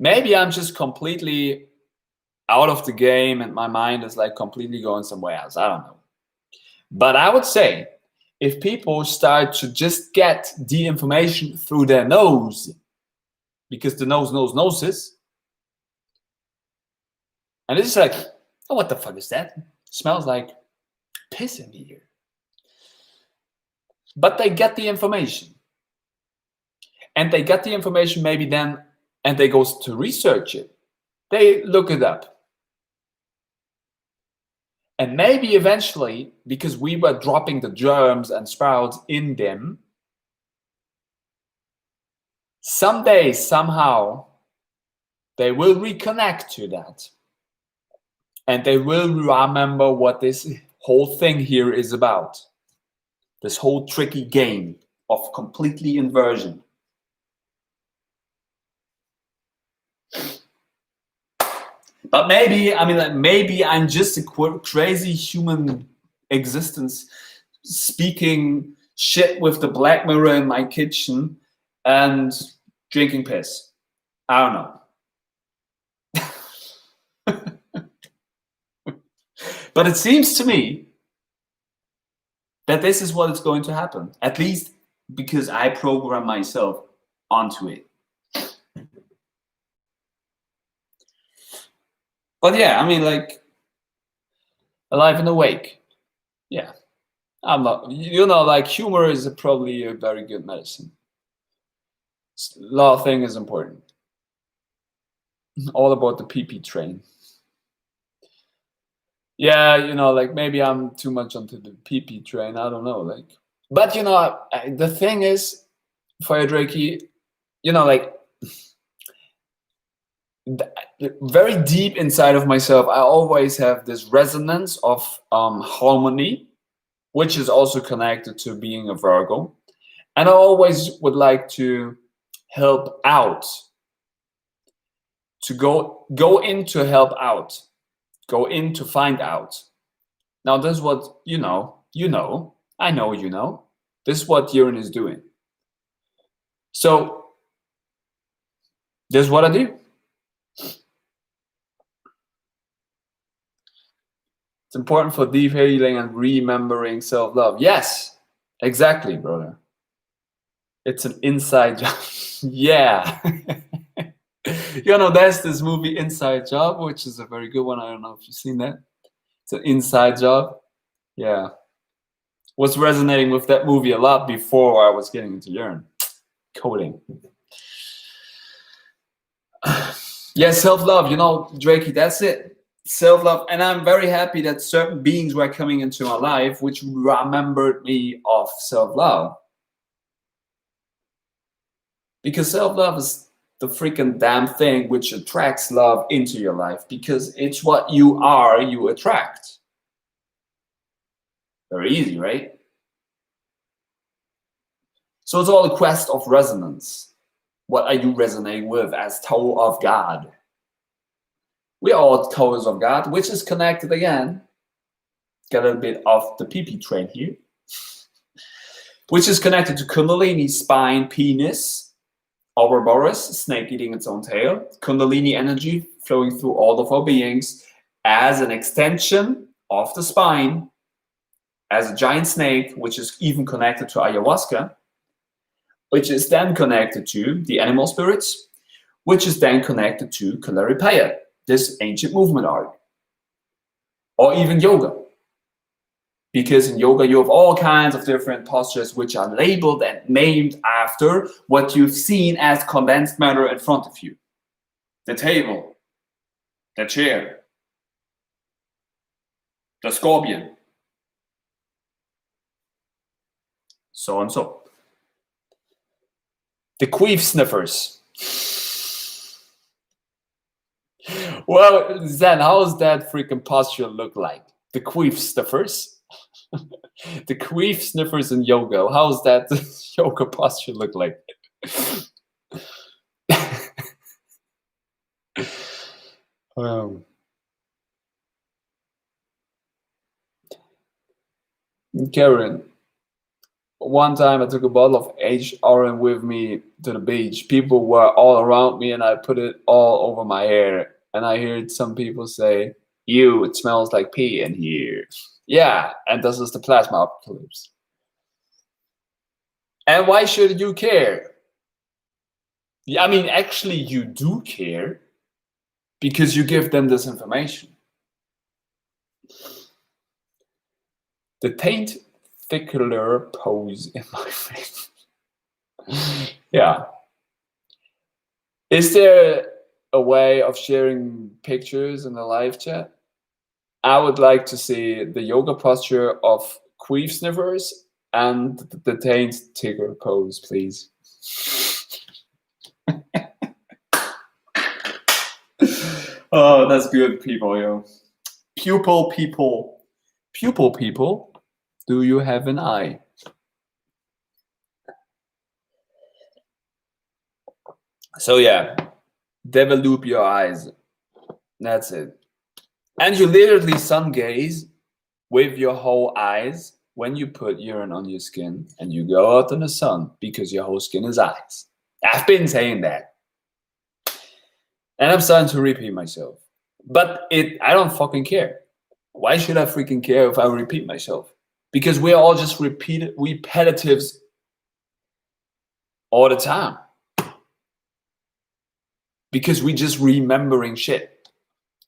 [SPEAKER 1] Maybe I'm just completely out of the game and my mind is like completely going somewhere else. I don't know. But I would say if people start to just get the information through their nose, because the nose knows, and it's like, oh, what the fuck is that? It smells like piss in here. But they get the information. And they get the information maybe then, and they go to research it. They look it up. And maybe eventually, because we were dropping the germs and sprouts in them, someday, somehow, they will reconnect to that. And they will remember what this whole thing here is about. This whole tricky game of completely inversion. But maybe I'm just a crazy human existence speaking shit with the black mirror in my kitchen and drinking piss. I don't know. But it seems to me that this is what is going to happen, at least because I program myself onto it. But yeah, like alive and awake. Yeah, I'm not. Like humor is probably a very good medicine. A lot of things is important. all about the PP train. Yeah, like maybe I'm too much onto the PP train. I don't know, like, but the thing is, Fire Drakey, like very deep inside of myself, I always have this resonance of harmony, which is also connected to being a Virgo, and I always would like to help out, to go in to help out, go in to find out. Now, this is what I know, this is what Uranus is doing. So this is what I do. It's important for deep healing and remembering self-love. Yes, exactly, brother. It's an inside job. Yeah. There's this movie Inside Job, which is a very good one. I don't know if you've seen that. It's an inside job. Yeah. Was resonating with that movie a lot before I was getting into Urine. Coding. Yeah, self-love, Drakey, that's it. Self-love. And I'm very happy that certain beings were coming into my life which remembered me of self-love. Because self-love is the freaking damn thing which attracts love into your life, because it's what you are, you attract. Very easy, right? So it's all a quest of resonance. What are you resonating with as Toe of God? We are all Toes of God, which is connected again. Get a little bit off the PP train here. Which is connected to Kundalini, spine, penis, Ouroboros, snake eating its own tail. Kundalini energy flowing through all of our beings as an extension of the spine, as a giant snake, which is even connected to ayahuasca, which is then connected to the animal spirits, which is then connected to Kalaripayattu, this ancient movement art, or even yoga. Because in yoga, you have all kinds of different postures which are labeled and named after what you've seen as condensed matter in front of you. The table, the chair, the scorpion, so and so. The queef sniffers. Well, Zen, how does that freaking posture look like? The queef sniffers? The queef sniffers in yoga. How's that yoga posture look like? Karen, one time I took a bottle of HRN with me to the beach. People were all around me and I put it all over my hair. And I heard some people say, "Ew, it smells like pee in here." Yeah, and this is the plasma apocalypse. And why should you care? Yeah, I mean, actually, you do care because you give them this information. The taint thicker pose in my face. Yeah. Is there a way of sharing pictures in the live chat? I would like to see the yoga posture of queef sniffers and the taint ticker pose, please. Oh, that's good, people, yo. Pupil people. Pupil people, do you have an eye? So yeah, develop your eyes. That's it. And you literally sun gaze with your whole eyes when you put urine on your skin and you go out in the sun, because your whole skin is eyes. I've been saying that. And I'm starting to repeat myself. But I don't fucking care. Why should I freaking care if I repeat myself? Because we're all just repetitives all the time. Because we just remembering shit.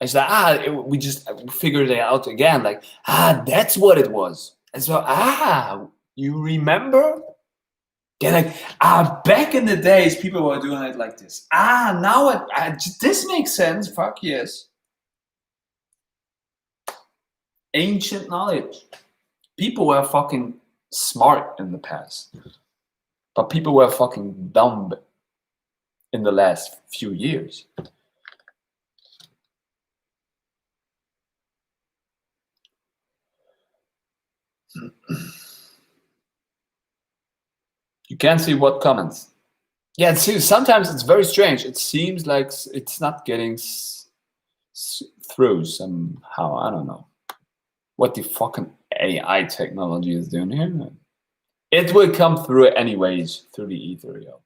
[SPEAKER 1] It's like, we just figured it out again. Like, that's what it was. And so, you remember? They're like, back in the days, people were doing it like this. Now this makes sense. Fuck yes. Ancient knowledge. People were fucking smart in the past, but people were fucking dumb in the last few years. You can't see what comments. Yeah, sometimes it's very strange. It seems like it's not getting through somehow. I don't know what the fucking AI technology is doing here. It will come through anyways, through the ether, yo.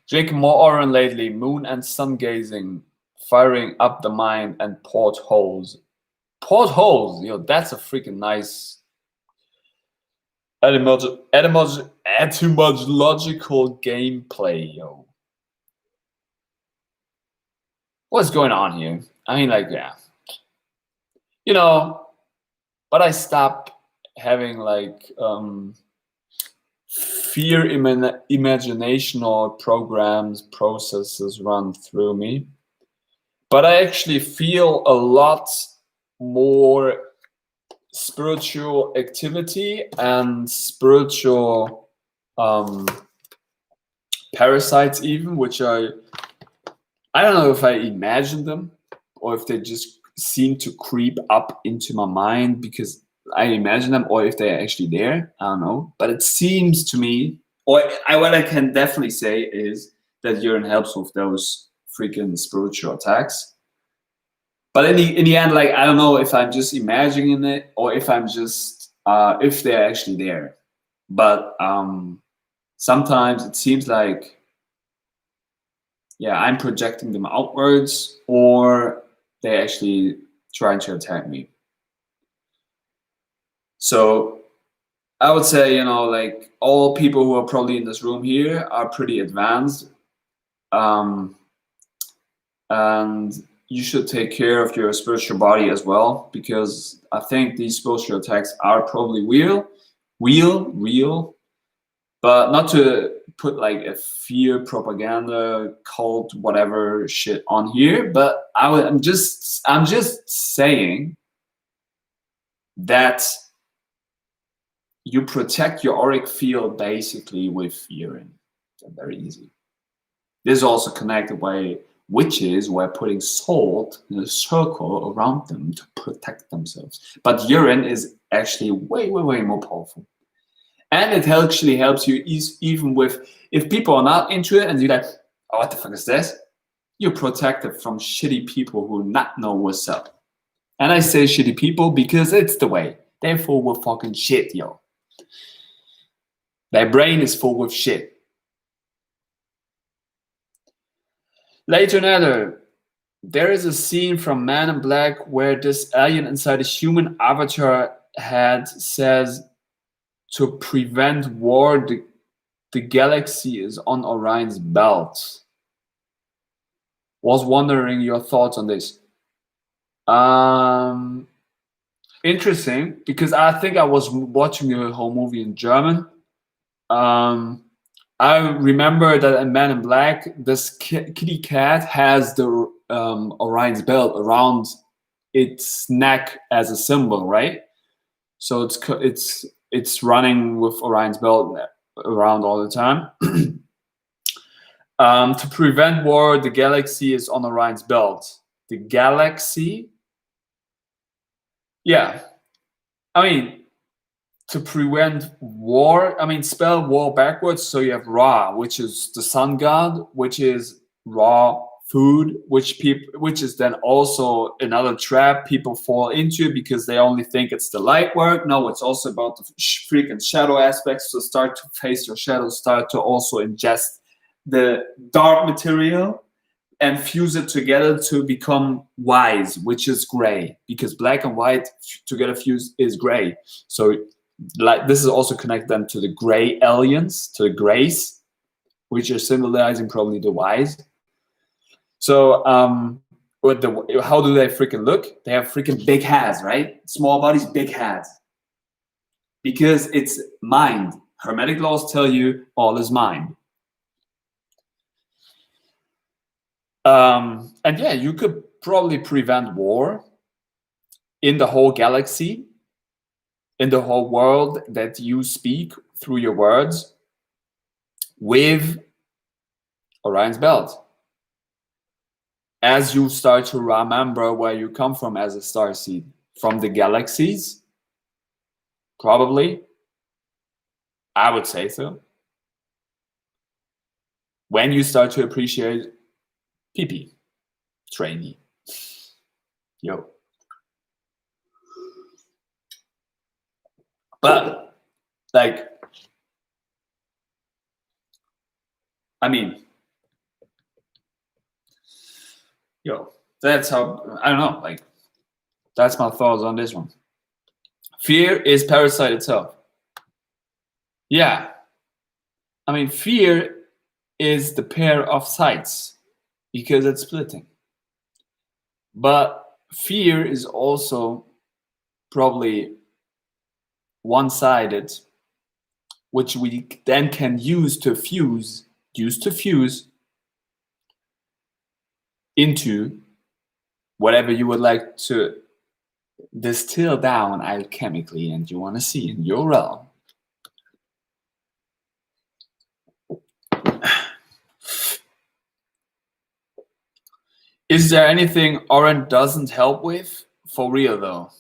[SPEAKER 1] Drinking more orange lately, moon and sun gazing, firing up the mind and portholes. Portholes, yo, that's a freaking nice etymological gameplay, yo. What's going on here? I mean, like, yeah. You know, but I stopped having like fear imaginational programs, processes run through me. But I actually feel a lot more spiritual activity and spiritual parasites even, which I don't know if I imagine them or if they just seem to creep up into my mind because I imagine them, or if they're actually there. I don't know. But it seems to me, what I can definitely say is that urine helps with those freaking spiritual attacks. But in the end, like, I don't know if I'm just imagining it or if I'm just if they're actually there. But sometimes it seems like, yeah, I'm projecting them outwards, or they're actually trying to attack me. So I would say, like, all people who are probably in this room here are pretty advanced. And you should take care of your spiritual body as well, because I think these spiritual attacks are probably real, but not to put like a fear propaganda cult whatever shit on here. But I'm just saying that you protect your auric field basically with urine. Very easy. This is also connected by witches who are putting salt in a circle around them to protect themselves. But urine is actually way more powerful. And it actually helps you even with, if people are not into it and you're like, oh, what the fuck is this? You're protected from shitty people who not know what's up. And I say shitty people because it's the way. They're full with fucking shit, yo. Their brain is full with shit. Later another, there is a scene from Man in Black where this alien inside a human avatar head says, to prevent war, the galaxy is on Orion's belt. Was wondering your thoughts on this. Interesting, because I think I was watching the whole movie in German. I remember that in Man in Black, this kitty cat has the Orion's belt around its neck as a symbol, right? So it's running with Orion's belt around all the time. To prevent war, the galaxy is on Orion's belt. The galaxy? Yeah. I mean, to prevent war, I mean, spell war backwards, so you have Ra, which is the sun god, which is raw food, which is then also another trap people fall into because they only think it's the light work. No, it's also about the freaking shadow aspects. So start to face your shadows, start to also ingest the dark material and fuse it together to become wise, which is gray, because black and white together fused is gray. So like this is also connected then to the gray aliens, to the grays, which are symbolizing probably the wise. So how do they freaking look? They have freaking big heads, right? Small bodies, big heads. because it's mind. Hermetic laws tell you all is mind. And yeah, you could probably prevent war in the whole galaxy, in the whole world that you speak through your words, with Orion's belt. As you start to remember where you come from as a starseed, from the galaxies, probably, I would say so. When you start to appreciate PP, trainee. Yo. But, like, I mean, yo, that's how, I don't know, like, that's my thoughts on this one. Fear is parasite itself. Yeah. I mean, fear is the pair of sides because it's splitting. But fear is also probably one-sided, which we then can use to fuse into whatever you would like to distill down alchemically and you want to see in your realm. Is there anything Oren doesn't help with? For real though.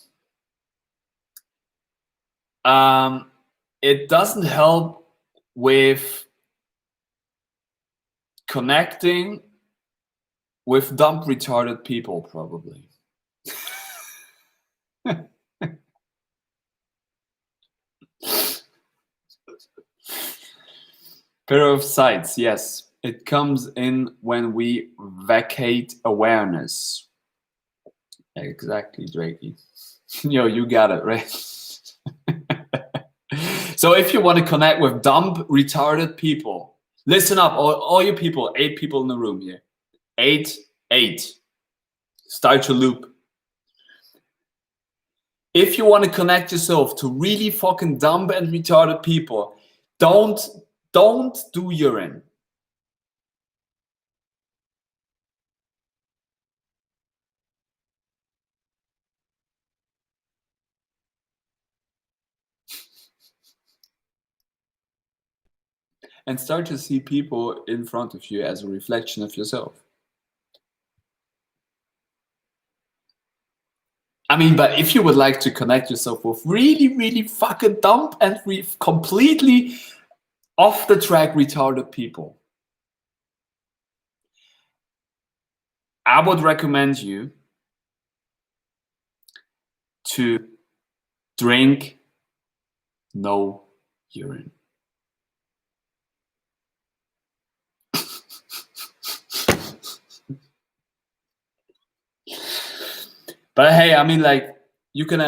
[SPEAKER 1] It doesn't help with connecting with dumb retarded people, probably. Pair of sides, yes. It comes in when we vacate awareness. Exactly, Drakey. Yo, you got it, right? So if you want to connect with dumb, retarded people, listen up, all you people, 8 people in the room here. 8. Start your loop. If you want to connect yourself to really fucking dumb and retarded people, don't do urine. And start to see people in front of you as a reflection of yourself. I mean, but if you would like to connect yourself with really, really fucking dumb and completely off the track retarded people, I would recommend you to drink no urine. But hey, I mean, like, you can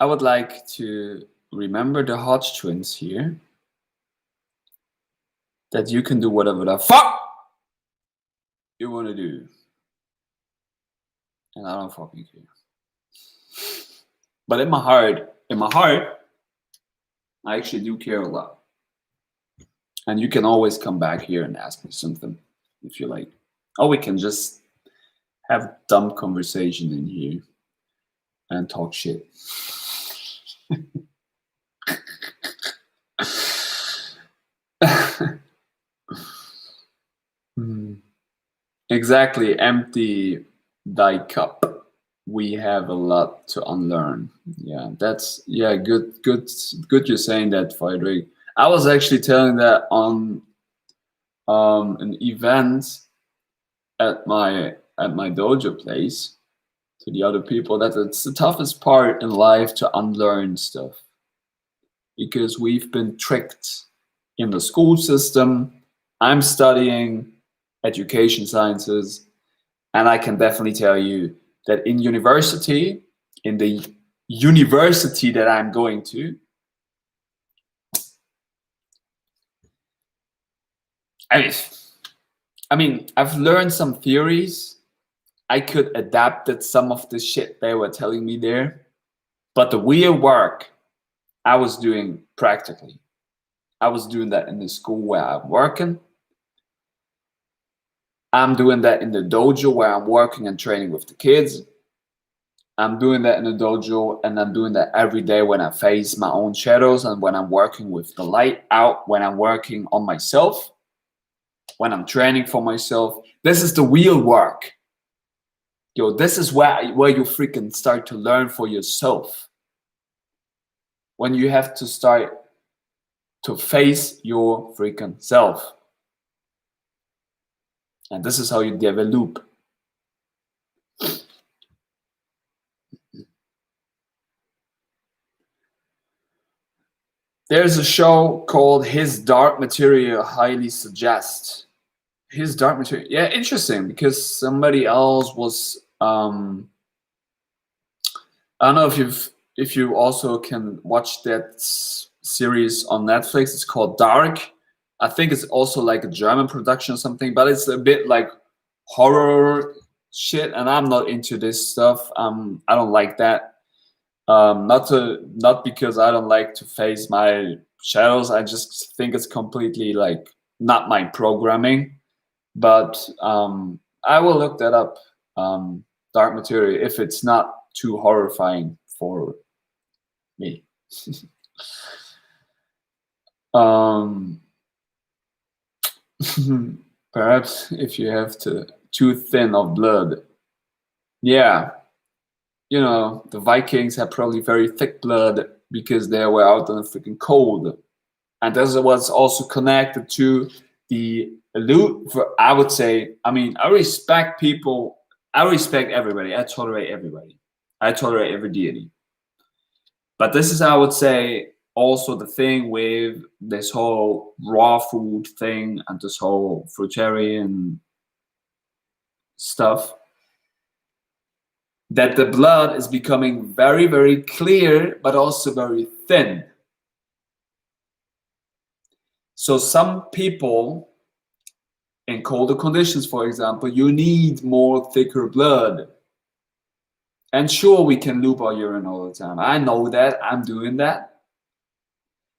[SPEAKER 1] I would like to remember the Hodge twins here, that you can do whatever the fuck you want to do. And I don't fucking care. But in my heart, I actually do care a lot. And you can always come back here and ask me something if you like. Or we can just have dumb conversation in here and talk shit. Exactly, empty thy cup. We have a lot to unlearn. Yeah, that's good you're saying that, Friedrich. I was actually telling that on an event at my dojo place to the other people, that it's the toughest part in life to unlearn stuff, because we've been tricked in the school system. I'm studying education sciences, and I can definitely tell you that in the university that I'm going to, I mean, I've learned some theories. I could adapt it, some of the shit they were telling me there, but the real work I was doing practically. I was doing that in the school where I'm working. I'm doing that in the dojo where I'm working and training with the kids. I'm doing that in the dojo, and I'm doing that every day when I face my own shadows and when I'm working with the light out, when I'm working on myself, when I'm training for myself. This is the real work. Yo, this is where you freaking start to learn for yourself. When you have to start to face your freaking self. And this is how you develop. There's a show called His Dark Material, highly suggest. His Dark Material. Yeah, interesting, because somebody else was I don't know if you also can watch that series on Netflix. It's called Dark. I think it's also like a German production or something, but it's a bit like horror shit, and I'm not into this stuff. I don't like that. Not because I don't like to face my shadows. I just think it's completely like not my programming. But I will look that up. Dark Material, if it's not too horrifying for me. Perhaps if you have too thin of blood. Yeah, the Vikings had probably very thick blood because they were out in the freaking cold. And this was also connected to the loot. I would say, I respect people. I respect everybody. I tolerate everybody. I tolerate every deity. But this is, I would say, also the thing with this whole raw food thing and this whole fruitarian stuff, that the blood is becoming very, very clear, but also very thin. So some people, in colder conditions, for example, you need more thicker blood. And sure, we can loop our urine all the time. I know that. I'm doing that.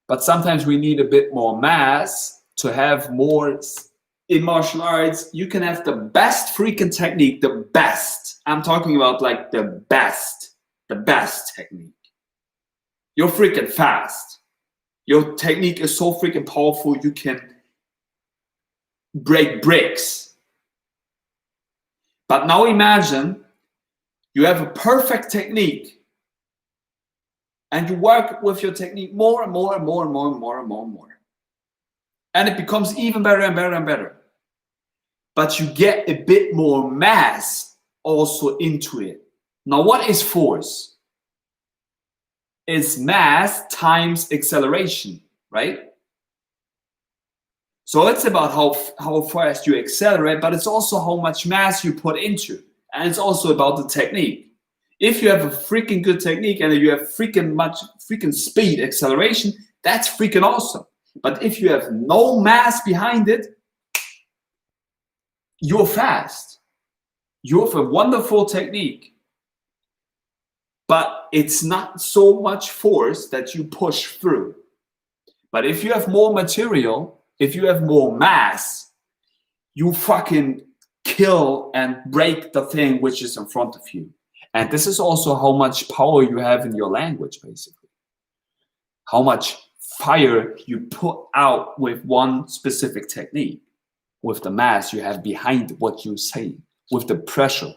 [SPEAKER 1] But sometimes we need a bit more mass to have more. In martial arts, you can have the best freaking technique, the best. I'm talking about like the best technique. You're freaking fast. Your technique is so freaking powerful, you can break bricks. But now imagine you have a perfect technique and you work with your technique more and more and more and more and more and more and more. And it becomes even better and better and better. But you get a bit more mass also into it. Now, what is force? It's mass times acceleration, right? So it's about how fast you accelerate, but it's also how much mass you put into. And it's also about the technique. If you have a freaking good technique and you have freaking speed, acceleration, that's freaking awesome. But if you have no mass behind it, you're fast. You have a wonderful technique. But it's not so much force that you push through. But if you have more material, if you have more mass, you fucking kill and break the thing which is in front of you. And this is also how much power you have in your language, basically. How much fire you put out with one specific technique, with the mass you have behind what you say, with the pressure.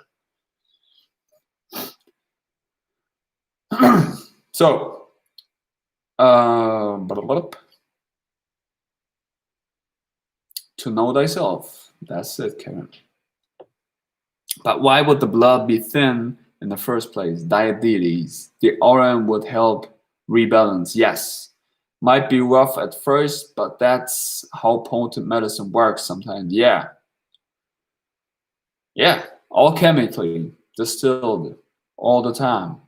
[SPEAKER 1] So, to know thyself. That's it, Karen. But why would the blood be thin in the first place? Diabetes. The orange would help rebalance. Yes. Might be rough at first, but that's how potent medicine works sometimes. Yeah. Yeah. All chemically distilled all the time.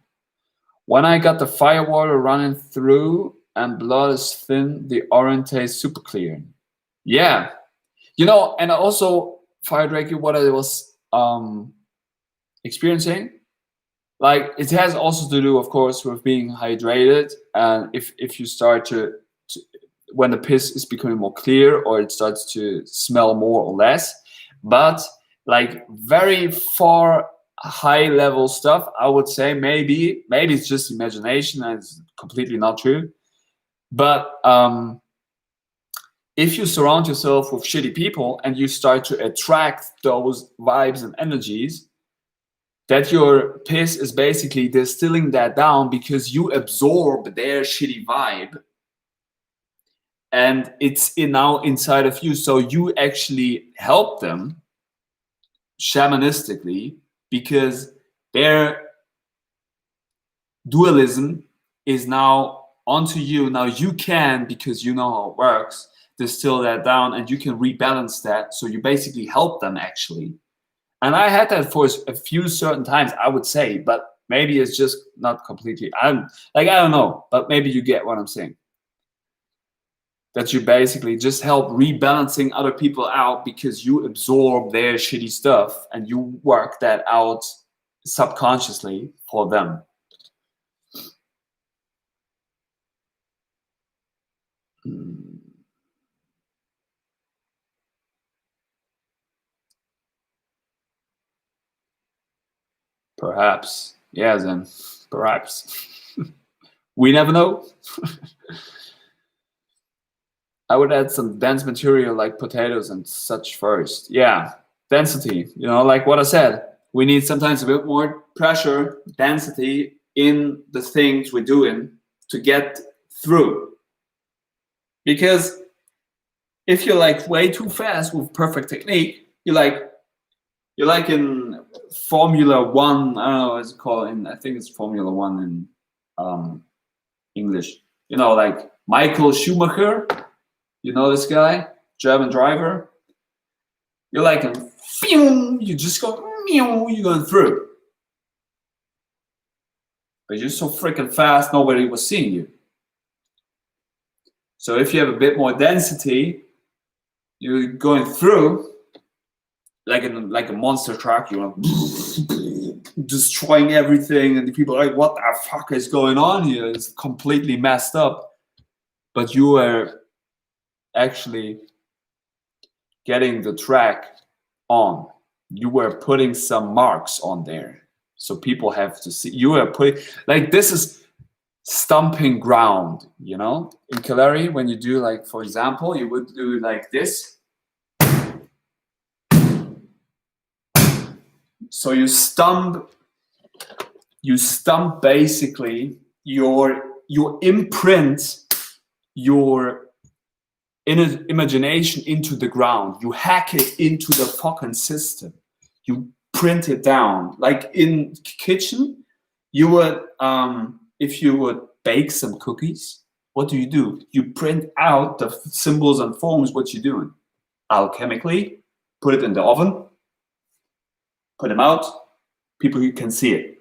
[SPEAKER 1] When I got the fire water running through and blood is thin, the orange tastes super clear. Yeah. And also, Fire Drake, what I was experiencing, like it has also to do, of course, with being hydrated. And if you start to when the piss is becoming more clear, or it starts to smell more or less. But like very far high level stuff, I would say maybe it's just imagination and it's completely not true. But if you surround yourself with shitty people and you start to attract those vibes and energies, that your piss is basically distilling that down because you absorb their shitty vibe, and it's now inside of you. So you actually help them shamanistically because their dualism is now onto you. Now you can, because you know how it works, distill that down, and you can rebalance that. So you basically help them actually. And I had that for a few certain times, I would say, but maybe it's just not completely. I don't know, but maybe you get what I'm saying. That you basically just help rebalancing other people out because you absorb their shitty stuff and you work that out subconsciously for them. Perhaps. Yeah, then. Perhaps. We never know. I would add some dense material like potatoes and such first. Yeah, density. Like what I said, we need sometimes a bit more pressure, density in the things we're doing to get through. Because if you're like way too fast with perfect technique, you're like in Formula One. I don't know what's it called I think it's Formula One in English. Like Michael Schumacher. You know this guy, German driver. You're like you just go, you're going through. But you're so freaking fast, nobody was seeing you. So if you have a bit more density, you're going through like a monster truck. You're destroying everything, and the people are like, "What the fuck is going on here? It's completely messed up." But you are actually getting the track on. You were putting some marks on there, so people have to see. You are putting, like, this is stomping ground. In Kalari, when you do, like, for example, you would do like this. So you stump basically you imprint your imagination into the ground. You hack it into the fucking system. You print it down. Like in kitchen, you would if you would bake some cookies, what do? You print out the symbols and forms. What you doing? Alchemically, put it in the oven, put them out, people who can see it.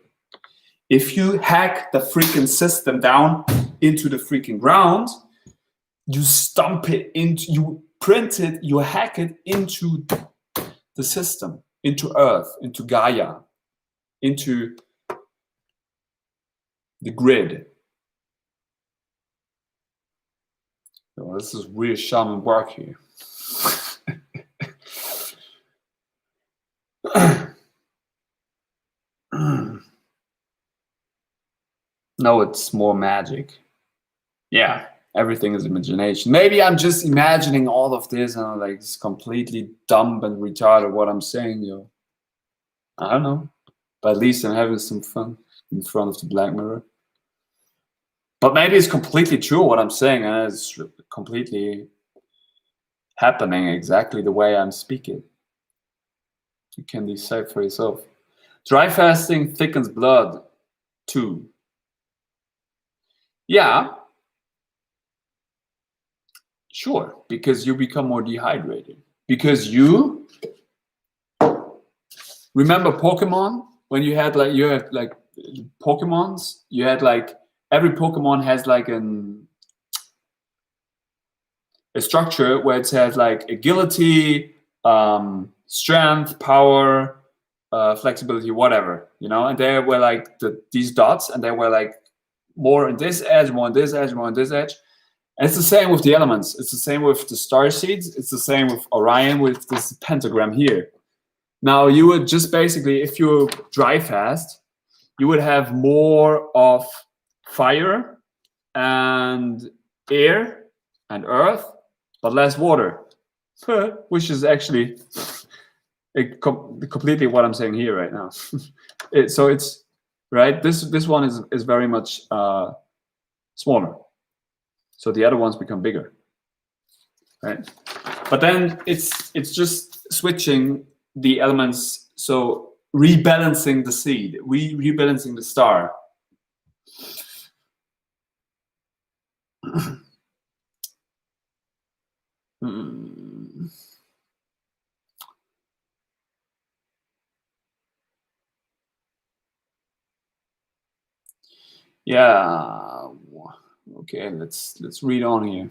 [SPEAKER 1] If you hack the freaking system down into the freaking ground, you stomp it into, you print it, you hack it into the system, into Earth, into Gaia, into the grid. So this is real shaman work here. No, it's more magic. Yeah, everything is imagination. Maybe I'm just imagining all of this and I'm like, it's completely dumb and retarded what I'm saying, yo. I don't know. But at least I'm having some fun in front of the Black Mirror. But maybe it's completely true what I'm saying, and it's completely happening exactly the way I'm speaking. You can decide for yourself. Dry fasting thickens blood too. Yeah. Sure, because you become more dehydrated. Because you remember Pokemon, when you had Pokemons, you had like every Pokemon has like a structure where it says like agility, strength, power, flexibility, whatever, you know. And there were like these dots, and they were like more on this edge, more on this edge, more on this edge. And it's the same with the elements. It's the same with the star seeds. It's the same with Orion with this pentagram here. Now you would just basically, if you drive fast, you would have more of fire and air and earth, but less water, which is actually completely what I'm saying here right now. So it's right. This one is very much smaller. So the other ones become bigger, right? But then it's just switching the elements, so rebalancing the seed, rebalancing the star. Yeah. Okay, let's read on here.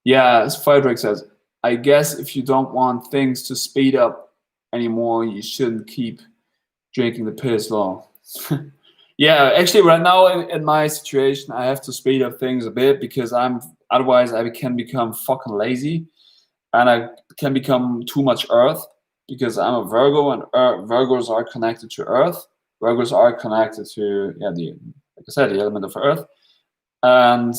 [SPEAKER 1] Yeah, as Friedrich says, I guess if you don't want things to speed up anymore, you shouldn't keep drinking the piss long. Yeah, actually, right now in my situation, I have to speed up things a bit because otherwise I can become fucking lazy, and I can become too much Earth because I'm a Virgo, and Virgos are connected to Earth. Virgos are connected to like I said, the element of Earth. And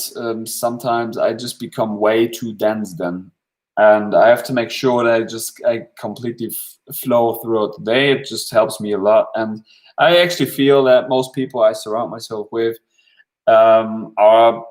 [SPEAKER 1] sometimes I just become way too dense then, and I have to make sure that I completely flow throughout the day. It just helps me a lot, and I actually feel that most people I surround myself with are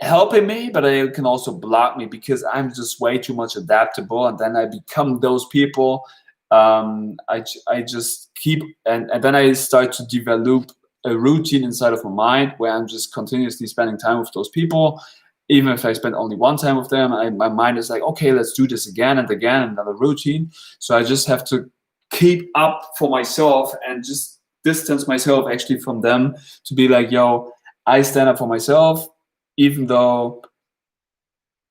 [SPEAKER 1] helping me, but they can also block me because I'm just way too much adaptable, and then I become those people. I just keep, and then I start to develop a routine inside of my mind where I'm just continuously spending time with those people. Even if I spend only one time with them, my mind is like, okay, let's do this again and again, another routine. So I just have to keep up for myself and just distance myself actually from them to be like, yo, I stand up for myself, even though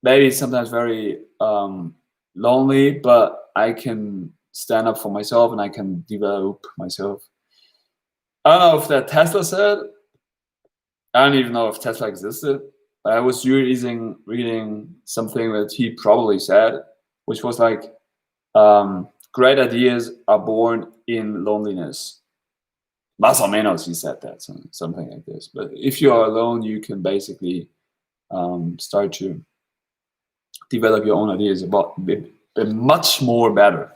[SPEAKER 1] maybe it's sometimes very lonely, but I can stand up for myself and I can develop myself. I don't know if that Tesla said. I don't even know if Tesla existed. I was reading something that he probably said, which was like, great ideas are born in loneliness. Más o menos, he said that, something like this. But if you are alone, you can basically start to develop your own ideas about much more better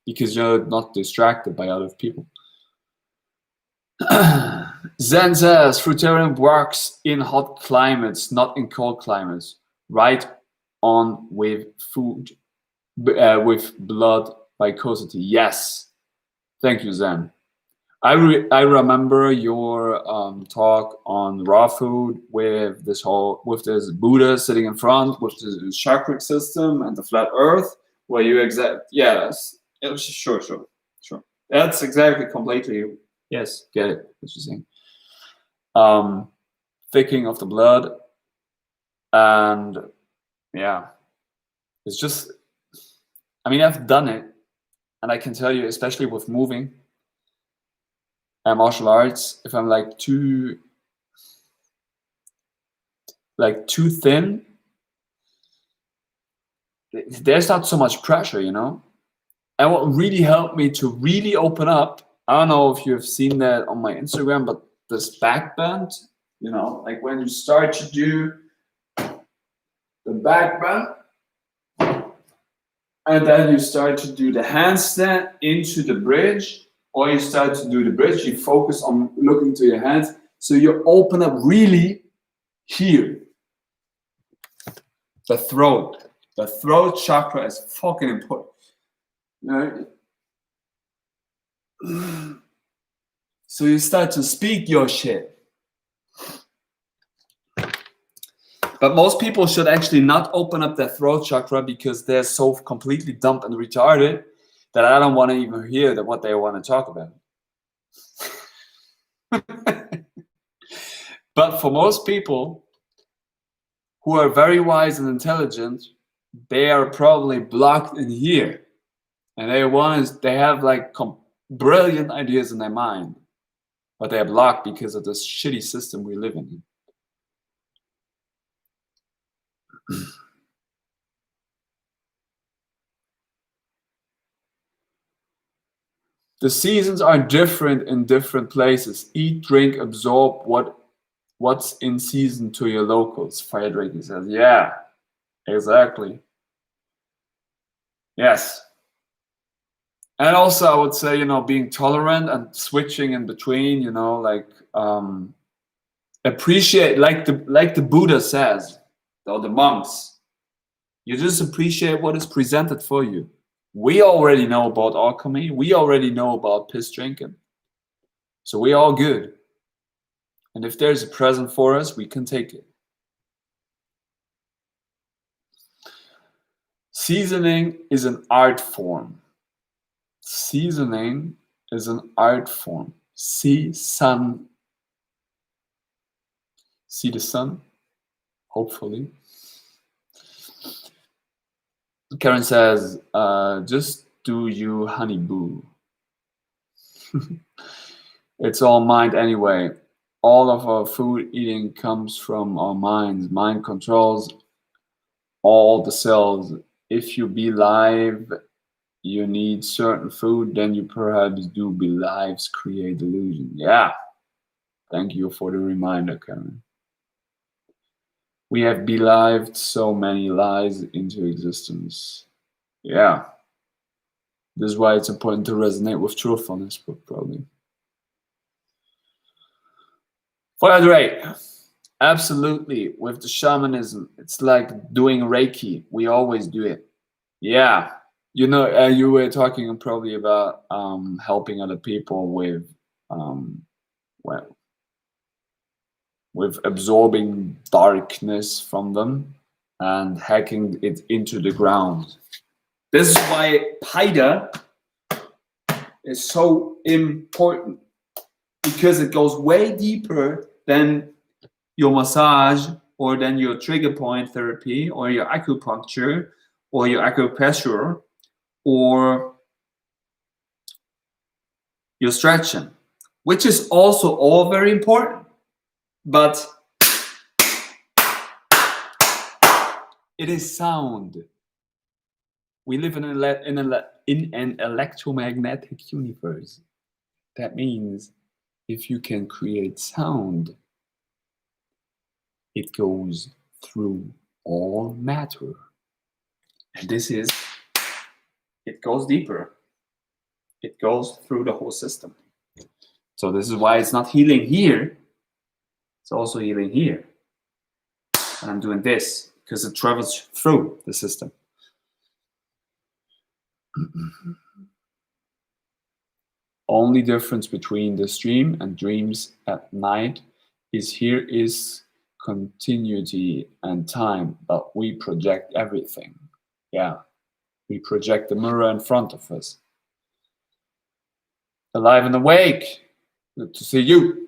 [SPEAKER 1] because you're not distracted by other people. Zen says fruitarian works in hot climates, not in cold climates. Right on with food, with blood viscosity. Yes, thank you, Zen. I remember your talk on raw food with this Buddha sitting in front with the chakra system and the flat Earth, where you sure. That's exactly completely. Yes, get it. What you're saying. Thickening of the blood, and yeah, it's just. I mean, I've done it, and I can tell you, especially with moving and martial arts, if I'm like too thin, there's not so much pressure, you know. And what really helped me to really open up, I don't know if you've seen that on my Instagram, but this back bend, you know, like when you start to do the back bend, and then you start to do the handstand into the bridge, or you start to do the bridge, you focus on looking to your hands, so you open up really here. The throat chakra is fucking important. Right? So you start to speak your shit. But most people should actually not open up their throat chakra because they're so completely dumb and retarded that I don't want to even hear what they want to talk about. But for most people who are very wise and intelligent, they are probably blocked in here, and they have like brilliant ideas in their mind, but they're blocked because of this shitty system we live in. The seasons are different in different places. Eat, drink, absorb what's in season to your locals. Fire Drake says, yeah, exactly. Yes. And also I would say, being tolerant and switching in between, like appreciate, like the Buddha says, or the monks, you just appreciate what is presented for you. We already know about alchemy. We already know about piss drinking. So we're all good. And if there's a present for us, we can take it. Seasoning is an art form. Seasoning is an art form. See the sun, hopefully. Karen says, just do you, honey boo. It's all mind anyway. All of our food eating comes from our minds. Mind controls all the cells. If you be live, you need certain food, then you perhaps do be lives create illusion. Yeah. Thank you for the reminder, Karen. We have belived so many lies into existence. Yeah. This is why it's important to resonate with truthfulness, probably. Fire absolutely. With the shamanism, it's like doing Reiki. We always do it. Yeah. You were talking probably about helping other people with absorbing darkness from them and hacking it into the ground. This is why Paida is so important, because it goes way deeper than your massage or than your trigger point therapy or your acupuncture or your acupressure or your stretching, which is also all very important. But it is sound. We live in an electromagnetic universe. That means if you can create sound, it goes through all matter. And it goes deeper. It goes through the whole system. So this is why it's not healing here. It's also healing here. And I'm doing this because it travels through the system. Only difference between the stream and dreams at night is here is continuity and time, but we project everything. Yeah, we project the mirror in front of us. Alive and awake. Good to see you.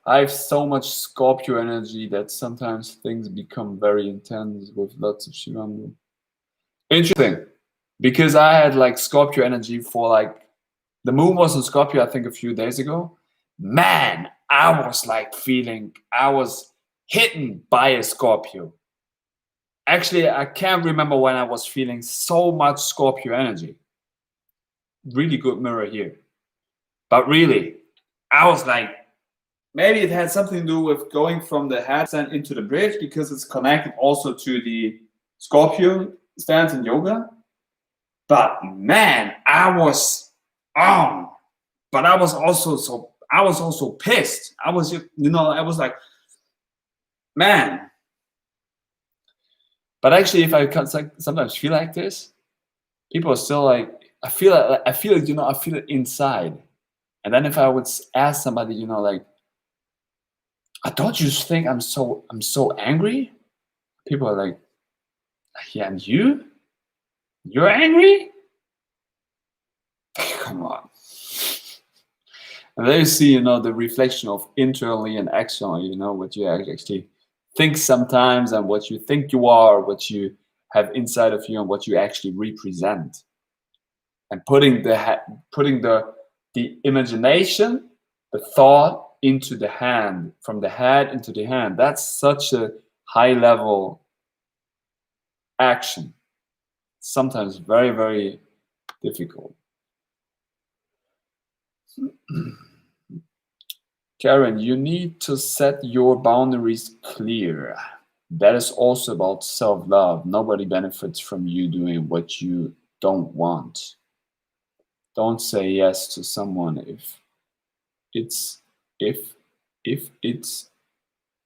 [SPEAKER 1] I have so much Scorpio energy that sometimes things become very intense with lots of shivambu. Interesting, because I had like Scorpio energy for like, the moon was in Scorpio I think a few days ago. Man, I was like I was hidden by a Scorpio. Actually, I can't remember when I was feeling so much Scorpio energy. Really good mirror here. But really, I was like, maybe it had something to do with going from the headstand into the bridge because it's connected also to the Scorpio stance in yoga. But man, I was on. But I was also pissed. I was like, man. But actually, if I sometimes feel like this, people are still like, I feel it, I feel it inside. And then if I would ask somebody, like, don't you think I'm so angry? People are like, yeah, and you're angry? Come on. And there you see, the reflection of internally and externally, what you're actually think sometimes, and what you think you are, what you have inside of you, and what you actually represent. And putting the imagination, the thought into the hand, from the head into the hand. That's such a high level action. Sometimes very, very difficult. Karen, you need to set your boundaries clear. That is also about self-love. Nobody benefits from you doing what you don't want. Don't say yes to someone it's if if it's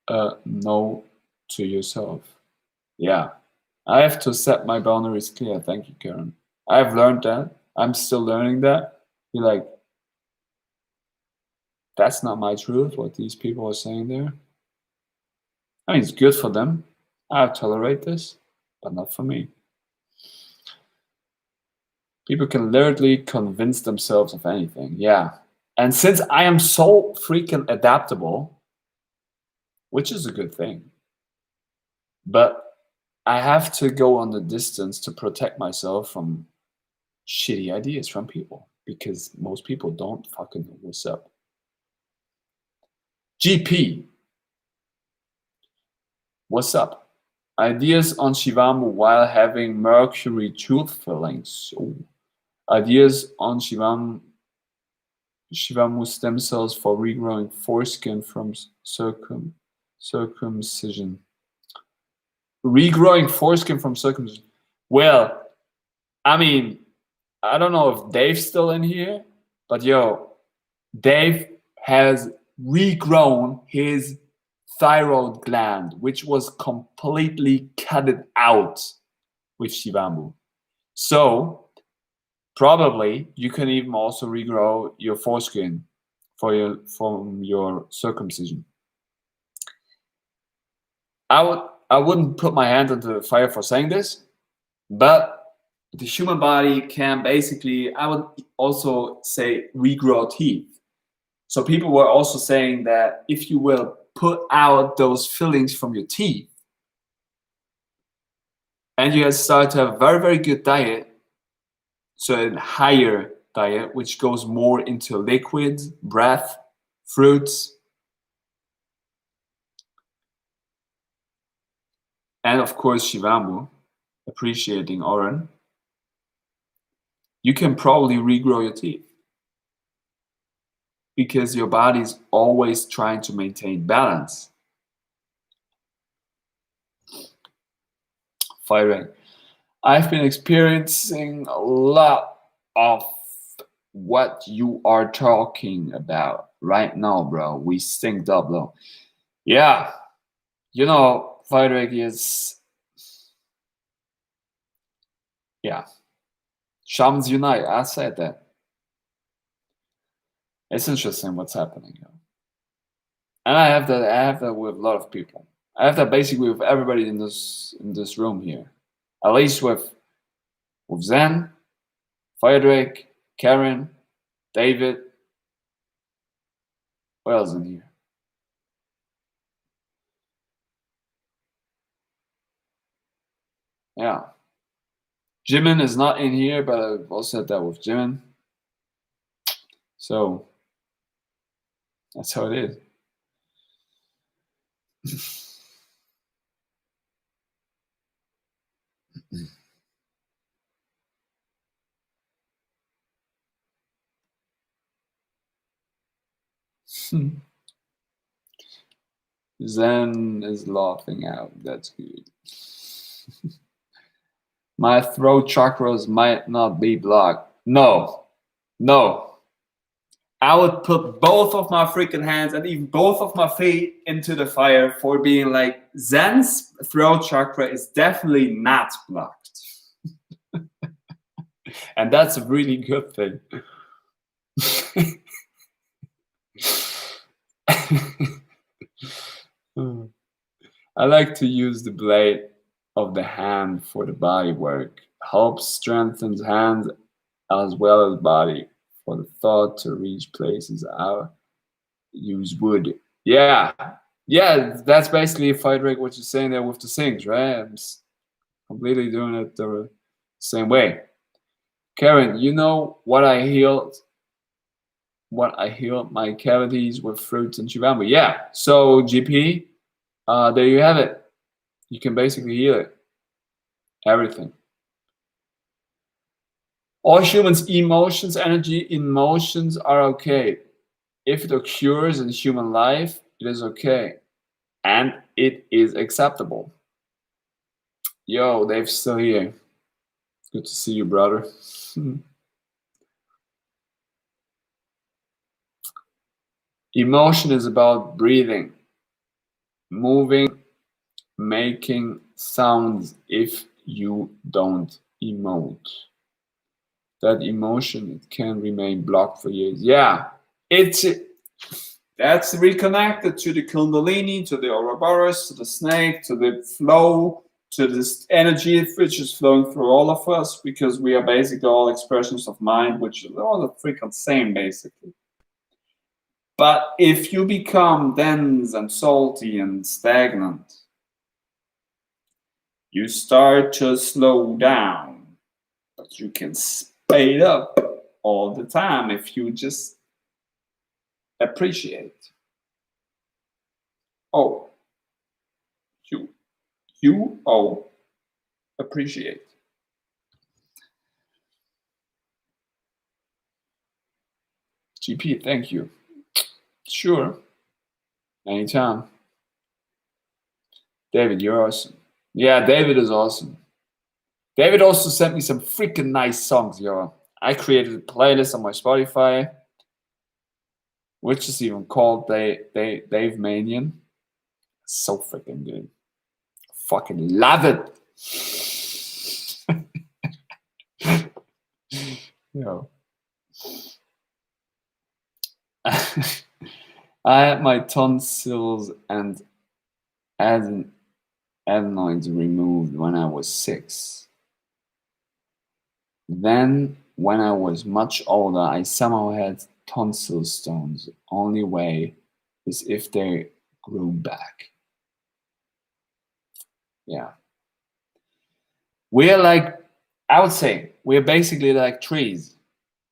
[SPEAKER 1] a no to yourself. Yeah. I have to set my boundaries clear. Thank you, Karen. I've learned that. I'm still learning that. Be like, that's not my truth, what these people are saying there. I mean, it's good for them. I'll tolerate this, but not for me. People can literally convince themselves of anything. Yeah. And since I am so freaking adaptable, which is a good thing, but I have to go on the distance to protect myself from shitty ideas from people, because most people don't fucking know what's up. GP, what's up? Ideas on shivambu while having mercury tooth fillings. Ooh. Ideas on shivambu stem cells for regrowing foreskin from circumcision. Regrowing foreskin from circumcision. Well, I mean, I don't know if Dave's still in here, but yo, Dave has regrown his thyroid gland, which was completely cut out with shivambu. So probably you can even also regrow your foreskin from your circumcision. I wouldn't put my hand into the fire for saying this, but the human body can basically, I would also say, regrow teeth. So people were also saying that if you will put out those fillings from your teeth and you start to have a very, very good diet, so a higher diet, which goes more into liquids, breath, fruits, and of course shivambu, appreciating oran, you can probably regrow your teeth, because your body's always trying to maintain balance. Firing. I've been experiencing a lot of what you are talking about right now, bro. We synced up, though. Yeah, you know, Friedrich is, yeah. Shamans unite. I said that. It's interesting what's happening here. And I have that with a lot of people. I have that basically with everybody in this room here. At least with Zen, Friedrich, Karen, David. What else in here? Yeah. Jimin is not in here, but I've also said that with Jimin. So that's how it is. Zen is laughing out. That's good. My throat chakras might not be blocked. No. I would put both of my freaking hands and even both of my feet into the fire for being like, Zen's throat chakra is definitely not blocked. And that's a really good thing. I like to use the blade of the hand for the body work. Helps strengthen hands as well as body. For the thought to reach places, I use wood. Yeah,
[SPEAKER 2] Yeah, that's basically Friedrich what you're saying there with the things, right? I'm completely doing it the same way. Karen, you know what I healed? What I healed my cavities with fruits and shivambu. Yeah. So GP, there you have it. You can basically heal it. Everything. All humans' emotions, energy, emotions are okay. If it occurs in human life, it is okay. And it is acceptable. Yo, Dave's still here. Good to see you, brother. Emotion is about breathing, moving, making sounds. If you don't emote, that emotion, it can remain blocked for years. Yeah, that's reconnected to the Kundalini, to the Ouroboros, to the snake, to the flow, to this energy which is flowing through all of us, because we are basically all expressions of mind, which are all the freaking same, basically. But if you become dense and salty and stagnant, you start to slow down, but you can speed up all the time if you just appreciate. Oh, appreciate. GP, thank you. Sure. Anytime. David, you're awesome. Yeah, David is awesome. David also sent me some freaking nice songs, yo. I created a playlist on my Spotify, which is even called Dave Manian. So freaking good. Fucking love it. Yo. I had my tonsils and adenoids removed when I was 6. Then, when I was much older, I somehow had tonsil stones. Only way is if they grew back. Yeah. We're like, I would say, we're basically like trees.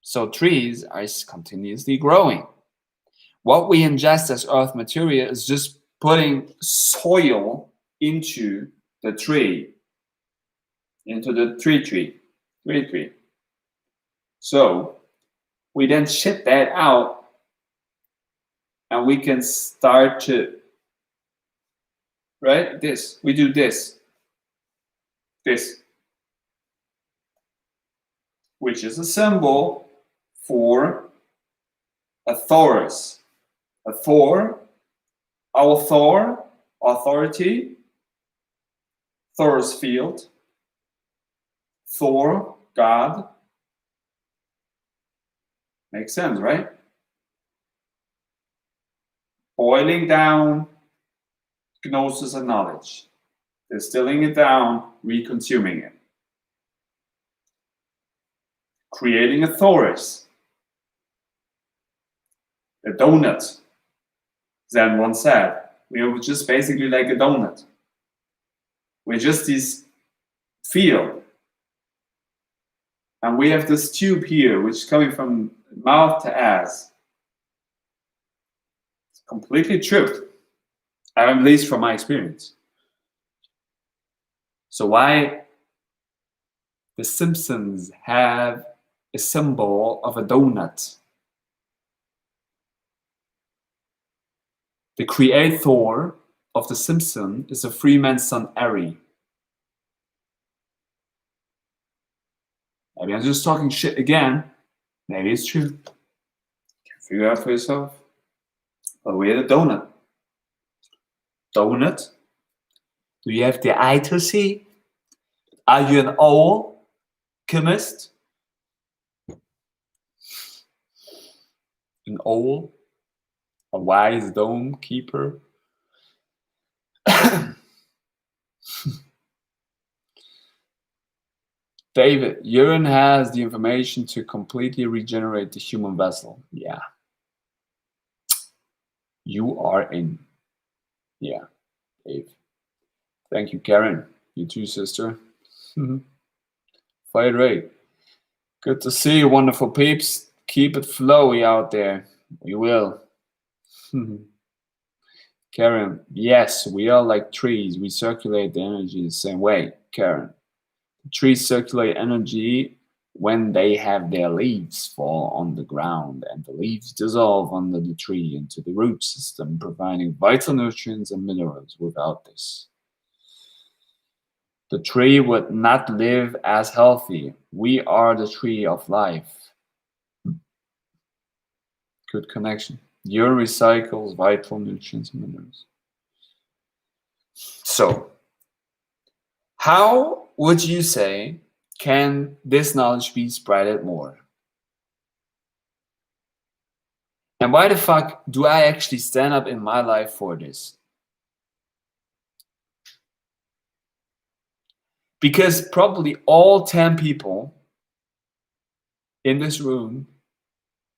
[SPEAKER 2] So trees are continuously growing. What we ingest as earth material is just putting soil into the tree, into the tree. So we then shit that out, and we can start to, right? We do this, which is a symbol for a Taurus. A Thor, our Thor, authority, Thor's field, Thor, God. Makes sense, right? Boiling down gnosis and knowledge, distilling it down, reconsuming it. Creating a Taurus, a donut. Zen once said, we are just basically like a donut. We're just this field. And we have this tube here, which is coming from mouth to ass. It's completely true, at least from my experience. So why the Simpsons have a symbol of a donut? The creator of the Simpsons is a Freeman's son, Ari. Maybe I'm just talking shit again. Maybe it's true. You can figure out for yourself. But we're the donut. Donut? Do you have the eye to see? Are you an alchemist? An owl? A wise dome keeper? David, urine has the information to completely regenerate the human vessel. Yeah. You are in. Yeah, Dave. Thank you, Karen. You too, sister. Fight rate. Good to see you, wonderful peeps. Keep it flowy out there. We will. Karen, yes, we are like trees. We circulate the energy the same way. Karen, trees circulate energy when they have their leaves fall on the ground and the leaves dissolve under the tree into the root system, providing vital nutrients and minerals. Without this, the tree would not live as healthy. We are the tree of life. Good connection. Urine recycles vital nutrients and minerals. So, how would you say can this knowledge be spreaded more? And why the fuck do I actually stand up in my life for this? Because probably all 10 people in this room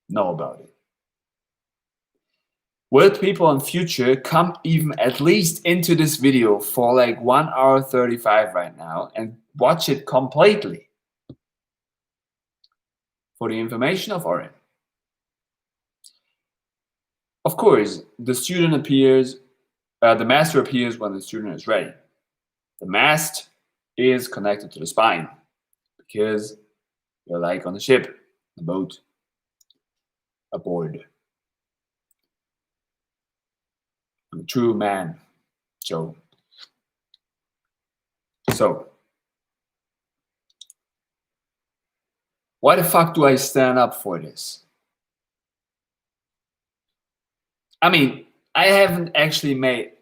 [SPEAKER 2] know about it. Will people in future come even at least into this video for like 1 hour 35 right now and watch it completely for the information of Orin? Of course, the student appears, the master appears when the student is ready. The mast is connected to the spine because you're like on a ship, a boat, aboard. I'm a true man, Joe. So, why the fuck do I stand up for this? I mean, I haven't actually made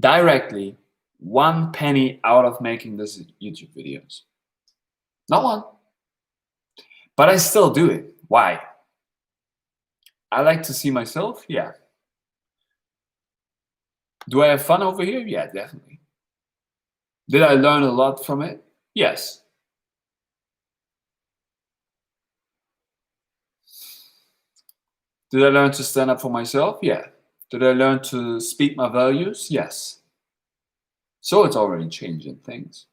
[SPEAKER 2] directly 1 penny out of making this YouTube videos. Not one. But I still do it. Why? I like to see myself? Yeah. Do I have fun over here? Yeah, definitely. Did I learn a lot from it? Yes. Did I learn to stand up for myself? Yeah. Did I learn to speak my values? Yes. So it's already changing things.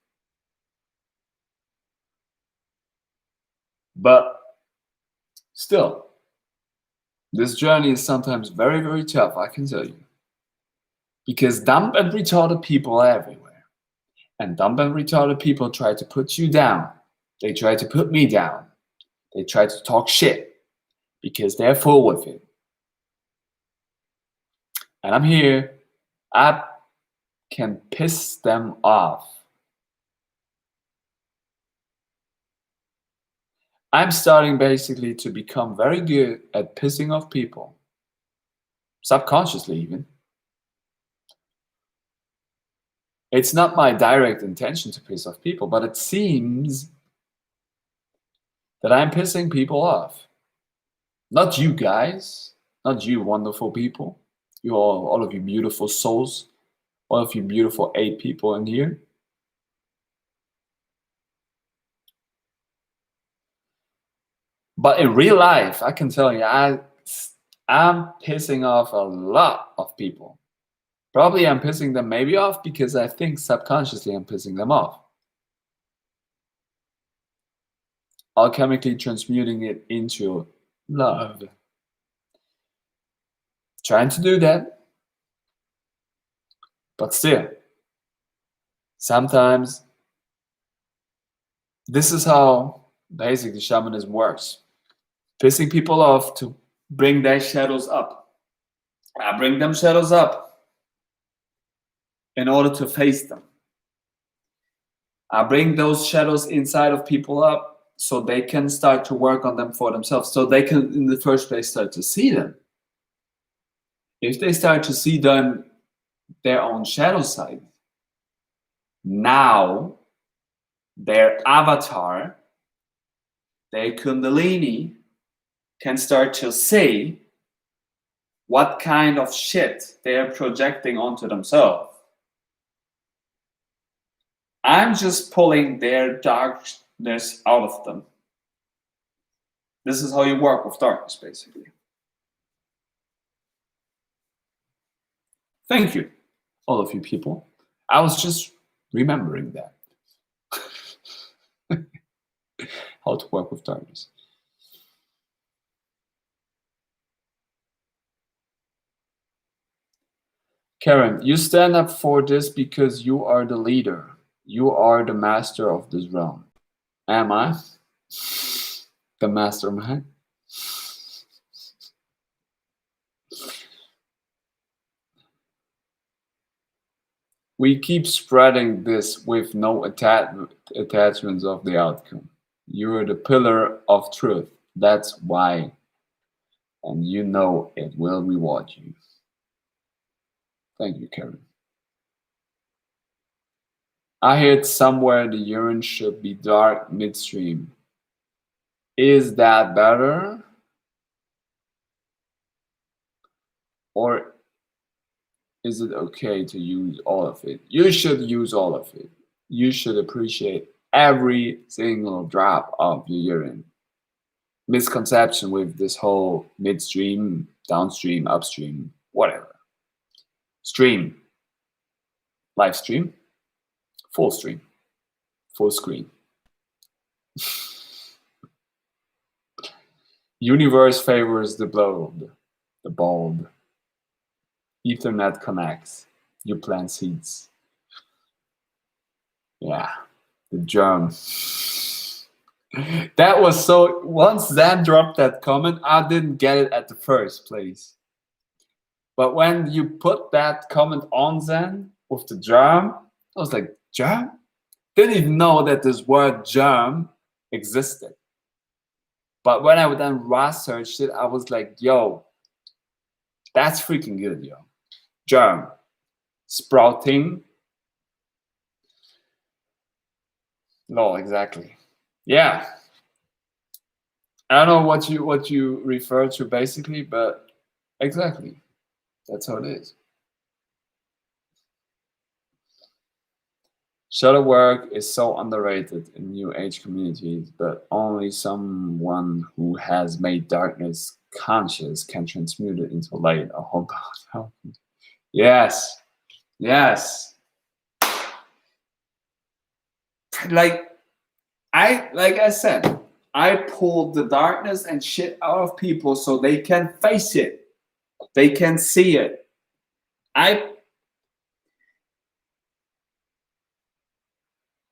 [SPEAKER 2] But still, this journey is sometimes very, very tough, I can tell you. Because dumb and retarded people are everywhere. And dumb and retarded people try to put you down. They try to put me down. They try to talk shit because they're full with it. And I'm here. I can piss them off. I'm starting basically to become very good at pissing off people. Subconsciously, even. It's not my direct intention to piss off people, but it seems that I'm pissing people off. Not you guys, not you wonderful people, you all of you beautiful souls, all of you beautiful 8 people in here. But in real life, I can tell you, I'm pissing off a lot of people. Probably I'm pissing them maybe off because I think subconsciously I'm pissing them off. Alchemically transmuting it into love. Trying to do that. But still, sometimes this is how basically shamanism works. Pissing people off to bring their shadows up. I bring them shadows up in order to face them. I bring those shadows inside of people up so they can start to work on them for themselves. So they can, in the first place, start to see them. If they start to see them, their own shadow side, now their avatar, their Kundalini, can start to see what kind of shit they're projecting onto themselves. I'm just pulling their darkness out of them. This is how you work with darkness, basically. Thank you, all of you people. I was just remembering that. How to work with darkness. Karen, you stand up for this because you are the leader. You are the master of this realm. Am I? The mastermind? We keep spreading this with no attachments of the outcome. You are the pillar of truth. That's why. And you know it will reward you. Thank you, Karen. I heard somewhere the urine should be dark midstream. Is that better? Or is it okay to use all of it? You should use all of it. You should appreciate every single drop of your urine. Misconception with this whole midstream, downstream, upstream, whatever. Stream. Live stream. Full stream. Full screen. Universe favors the bold. The bold. Ethernet connects. You plant seeds. Yeah. The germ. That was so. Once Zan dropped that comment, I didn't get it at the first place. But when you put that comment on Zan with the germ, I was like, germ? Didn't even know that this word germ existed. But when I then researched it, I was like, yo, that's freaking good, yo. Germ. Sprouting. No, exactly. Yeah. I don't know what you refer to basically, but exactly. That's how it is. Shadow work is so underrated in New Age communities, but only someone who has made darkness conscious can transmute it into light. A whole lot. Yes. Yes. Like I said, I pulled the darkness and shit out of people so they can face it. They can see it.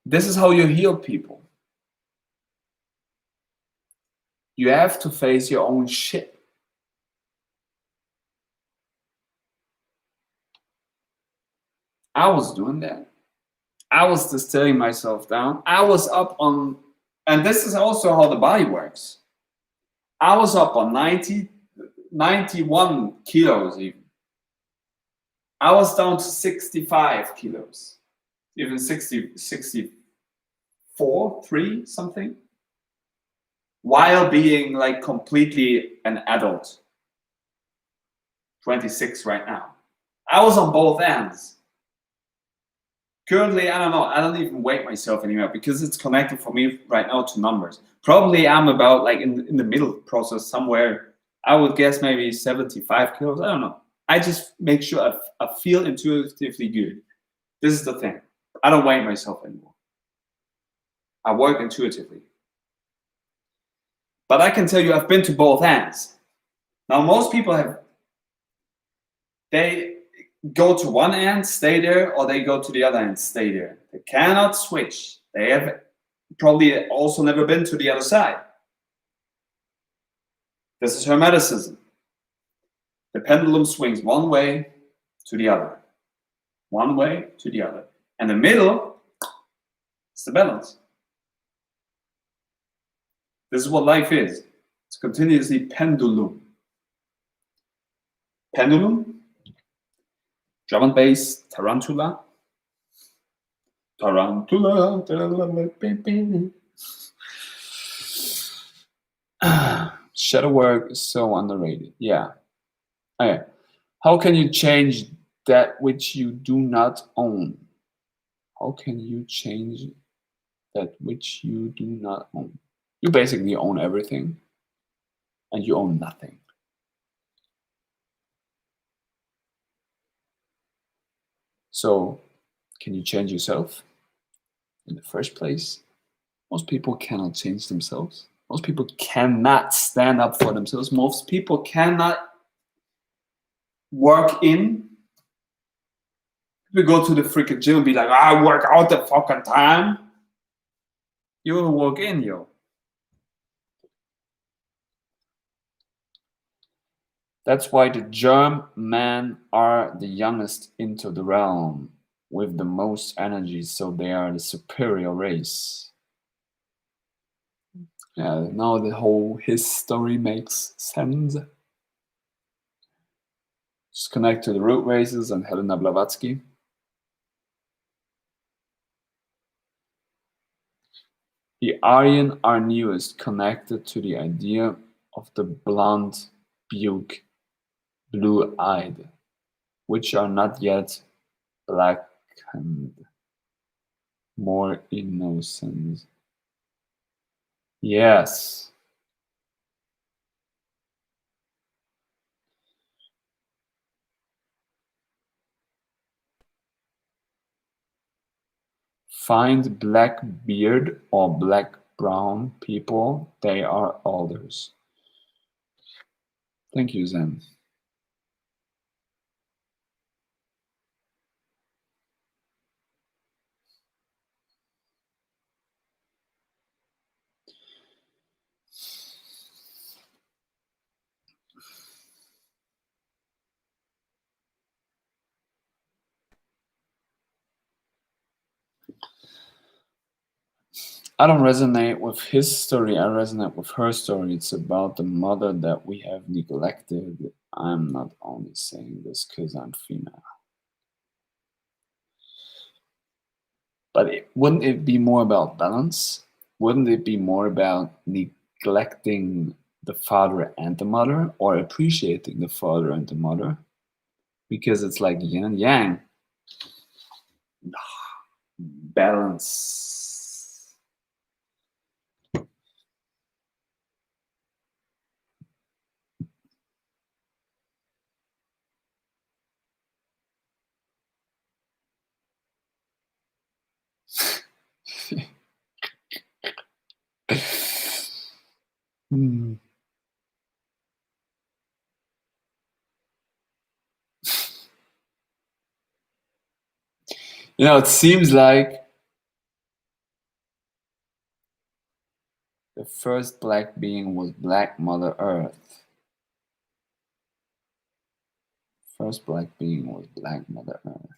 [SPEAKER 2] This is how you heal people. You have to face your own shit. I was doing that. I was distilling myself down. I was up on, and this is also how the body works. I was up on 91 kilos even. I was down to 65 kilos, even 64, 3, something, while being like completely an adult. 26 right now. I was on both ends. Currently, I don't know. I don't even weigh myself anymore because it's connected for me right now to numbers. Probably I'm about like in the middle process somewhere. I would guess maybe 75 kilos. I don't know. I just make sure I feel intuitively good. This is the thing. I don't weigh myself anymore. I work intuitively. But I can tell you I've been to both ends. Now, most people they go to one end, stay there, or they go to the other end, stay there. They cannot switch. They have probably also never been to the other side. This is Hermeticism. The pendulum swings one way to the other. One way to the other. And the middle is the balance. This is what life is. It's continuously pendulum. Pendulum, drum and bass, tarantula. Tarantula. Shadow work is so underrated. Yeah. Okay. How can you change that which you do not own? How can you change that which you do not own? You basically own everything and you own nothing. So, can you change yourself in the first place? Most people cannot change themselves. Most people cannot stand up for themselves. Most people cannot work in. People go to the freaking gym and be like, I work out the fucking time. You will work in, yo. That's why the German are the youngest into the realm, with the most energy, so they are the superior race. Yeah, now the whole his story makes sense. Just connect to the root races and Helena Blavatsky. The Aryan are newest, connected to the idea of the blonde buke, blue-eyed, which are not yet blackened, more innocent. Yes. Find black beard or black brown people, they are elders. Thank you, Zen. I don't resonate with his story, I resonate with her story. It's about the mother that we have neglected. I'm not only saying this because I'm female. But wouldn't it be more about balance? Wouldn't it be more about neglecting the father and the mother, or appreciating the father and the mother? Because it's like yin and yang. Balance. Hmm. You know, it seems like the first black being was Black Mother Earth. First black being was Black Mother Earth.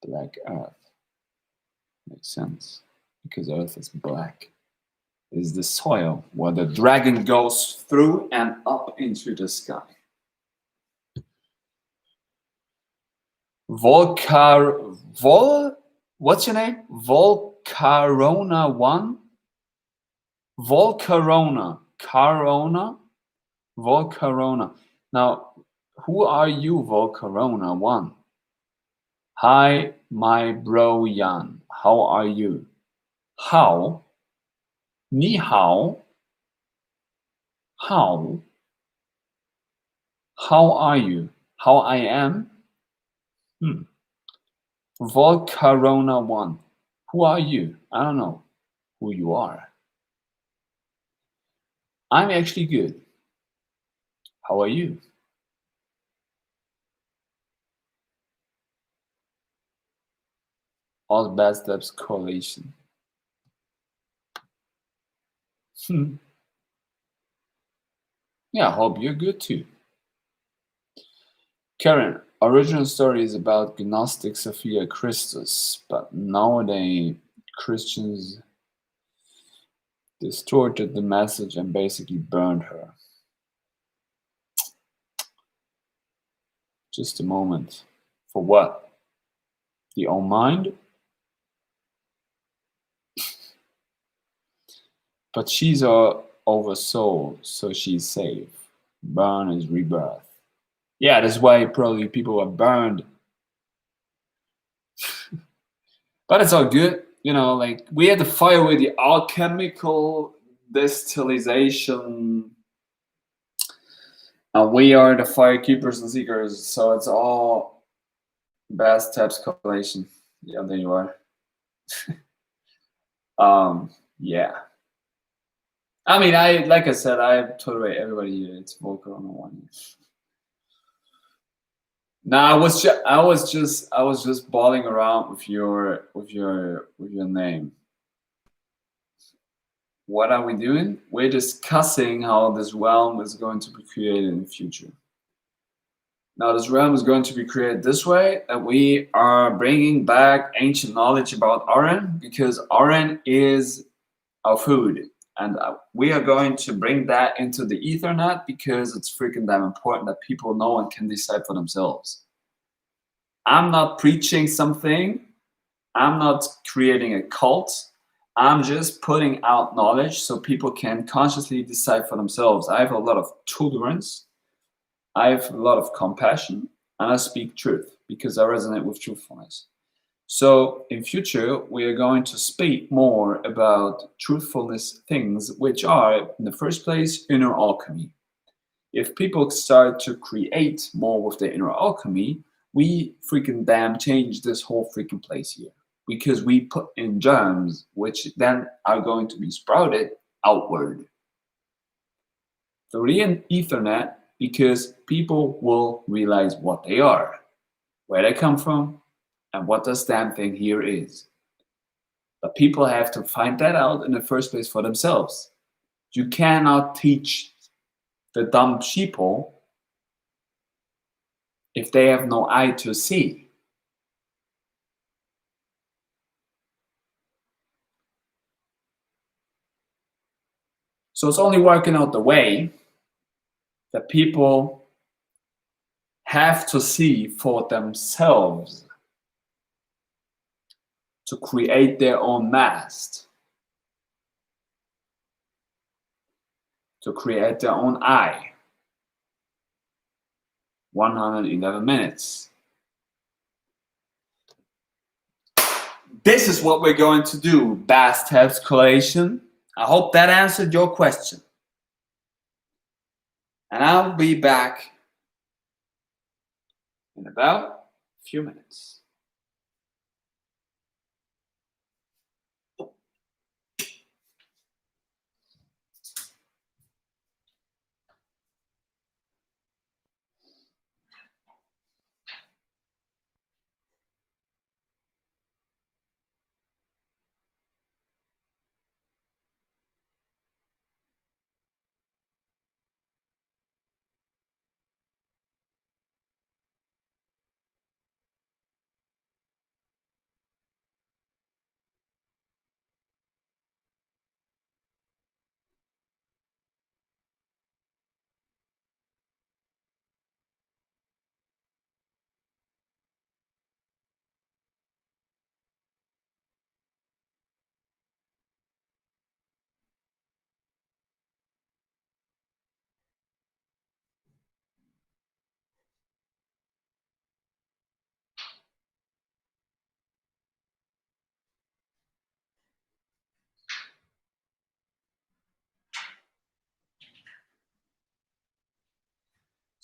[SPEAKER 2] Black Earth. Makes sense. Because Earth is black. It is the soil where the dragon goes through and up into the sky. What's your name? Volcarona 1? Volcarona. Volcarona. Now, who are you, Volcarona 1? Hi, my bro Jan. How are you? How? Ni hao? How? How are you? How I am? Volcarona 1. Who are you? I don't know who you are. I'm actually good. How are you? All bad steps correlation. Yeah, I hope you're good too. Karen, original story is about Gnostic Sophia Christus, but nowadays Christians distorted the message and basically burned her. Just a moment. For what? The own mind? But she's over soul, so she's safe. Burn is rebirth. Yeah, that's why probably people are burned. But it's all good. You know, like we had the fire with the alchemical distillation. And we are the fire keepers and seekers. So it's all Bass tabs collation. Yeah, there you are. Yeah. I mean, like I said, I tolerate everybody here. It's vocal on the one. No, I was just balling around with your name. What are we doing? We're discussing how this realm is going to be created in the future. Now, this realm is going to be created this way, that we are bringing back ancient knowledge about Oren, because Oren is our food. And we are going to bring that into the Ethernet because it's freaking damn important that people know and can decide for themselves. I'm not preaching something. I'm not creating a cult. I'm just putting out knowledge so people can consciously decide for themselves. I have a lot of tolerance. I have a lot of compassion, and I speak truth because I resonate with truthfulness. So in future, we are going to speak more about truthfulness things, which are, in the first place, inner alchemy. If people start to create more with their inner alchemy, we freaking damn change this whole freaking place here. Because we put in germs, which then are going to be sprouted outward through the Ethernet, because people will realize what they are, where they come from, and what this damn thing here is. But people have to find that out in the first place for themselves. You cannot teach the dumb sheeple if they have no eye to see. So it's only working out the way that people have to see for themselves to create their own mast, to create their own eye. 111 minutes. This is what we're going to do, Bass Tabs collation. I hope that answered your question. And I'll be back in about a few minutes.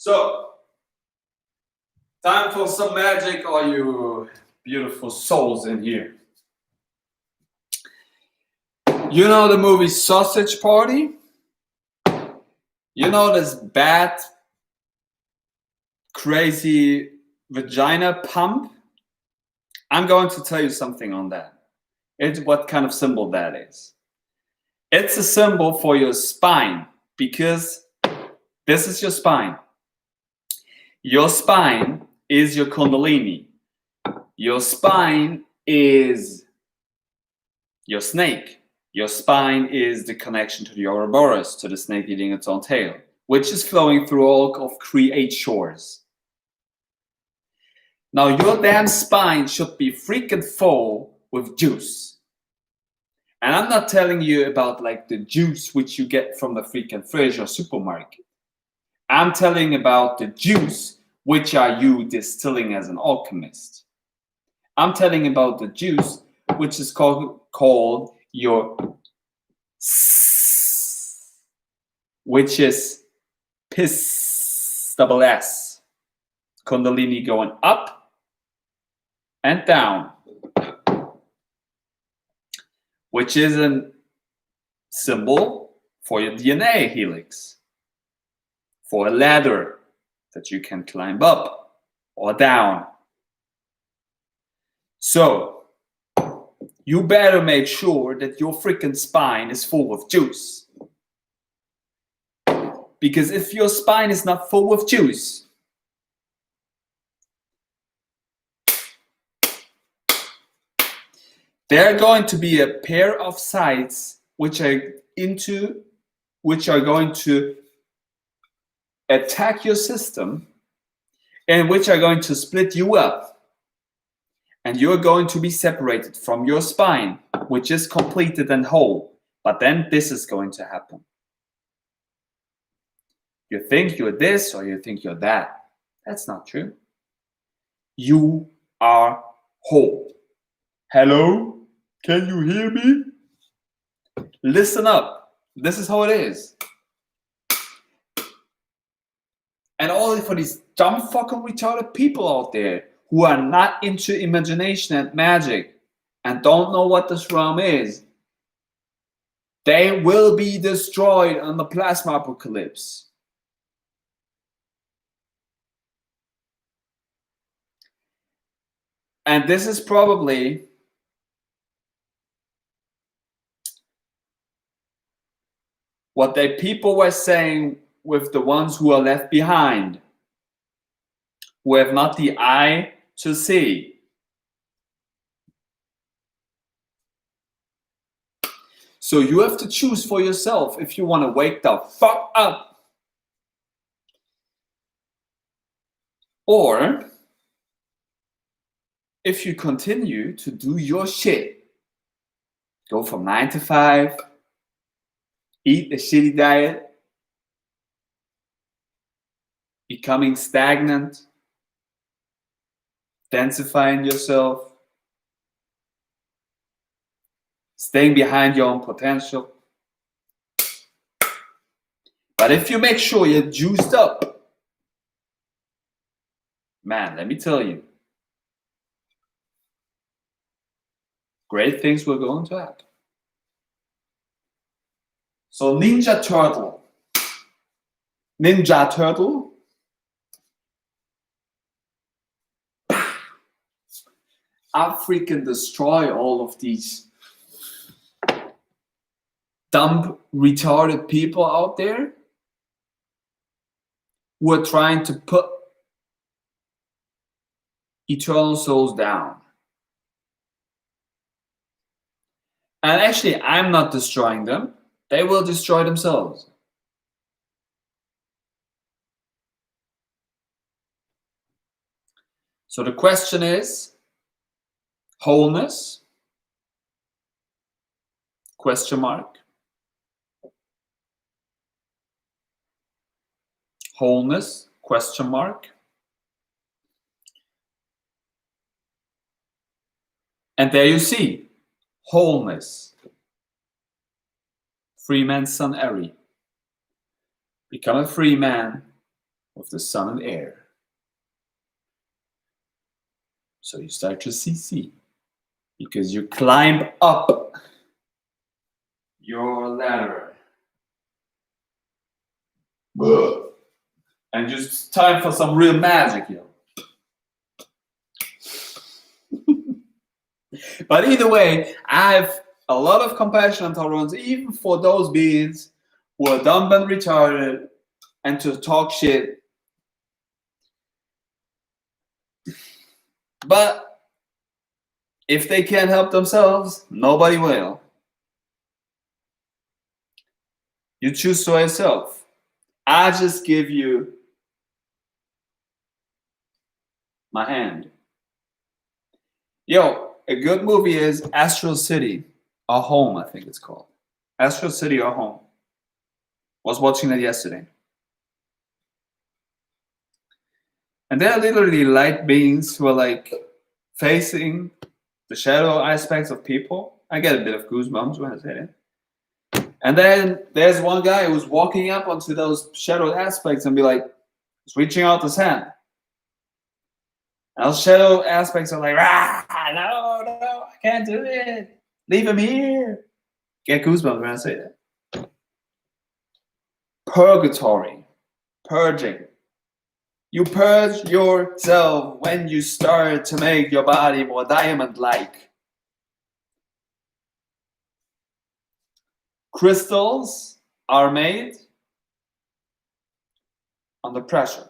[SPEAKER 2] So, time for some magic, all you beautiful souls in here. You know the movie Sausage Party? You know this bad, crazy vagina pump? I'm going to tell you something on that. It's what kind of symbol that is. It's a symbol for your spine, because this is your spine. Your spine is your Kundalini. Your spine is your snake. Your spine is the connection to the Ouroboros, to the snake eating its own tail, which is flowing through all of create shores. Now your damn spine should be freaking full with juice. And I'm not telling you about like the juice which you get from the freaking fridge or supermarket. I'm telling about the juice which are you distilling as an alchemist. I'm telling about the juice which is called your which is piss double S. Kundalini going up
[SPEAKER 1] and down, which is a symbol for your DNA helix, for a ladder that you can climb up or down. So you better make sure that your freaking spine is full of juice. Because if your spine is not full of juice, there are going to be a pair of sides which are going to attack your system and which are going to split you up. And you're going to be separated from your spine, which is completed and whole. But then this is going to happen. You think you're this or you think you're that. That's not true. You are whole. Hello? Can you hear me? Listen up. This is how it is. And only for these dumb fucking retarded people out there who are not into imagination and magic and don't know what this realm is, they will be destroyed on the plasma apocalypse. And this is probably what the people were saying with the ones who are left behind, who have not the eye to see. So you have to choose for yourself if you want to wake the fuck up, or if you continue to do your shit, go from 9 to 5, eat a shitty diet, becoming stagnant, densifying yourself, staying behind your own potential. But if you make sure you're juiced up, man, let me tell you, great things will going to happen. So Ninja Turtle. I freaking destroy all of these dumb, retarded people out there who are trying to put eternal souls down. And actually, I'm not destroying them. They will destroy themselves. So the question is, wholeness? Question mark. Wholeness? Question mark. And there you see, wholeness. Free man's son Eri. Become a free man with the sun and air. So you start to see, because you climb up your ladder. And just time for some real magic, yo. But either way, I have a lot of compassion and tolerance, even for those beings who are dumb and retarded and to talk shit. But if they can't help themselves, nobody will. You choose for yourself. I just give you my hand. Yo, a good movie is Astral City, or Home, I think it's called. Astral City or Home. Was watching that yesterday. And there are literally light beings who are like facing the shadow aspects of people. I get a bit of goosebumps when I say it. And then there's one guy who's walking up onto those shadow aspects and be like, he's reaching out his hand. And shadow aspects are like, no, I can't do it. Leave him here. Get goosebumps when I say that. Purgatory. Purging. You purge yourself when you start to make your body more diamond-like. Crystals are made under pressure.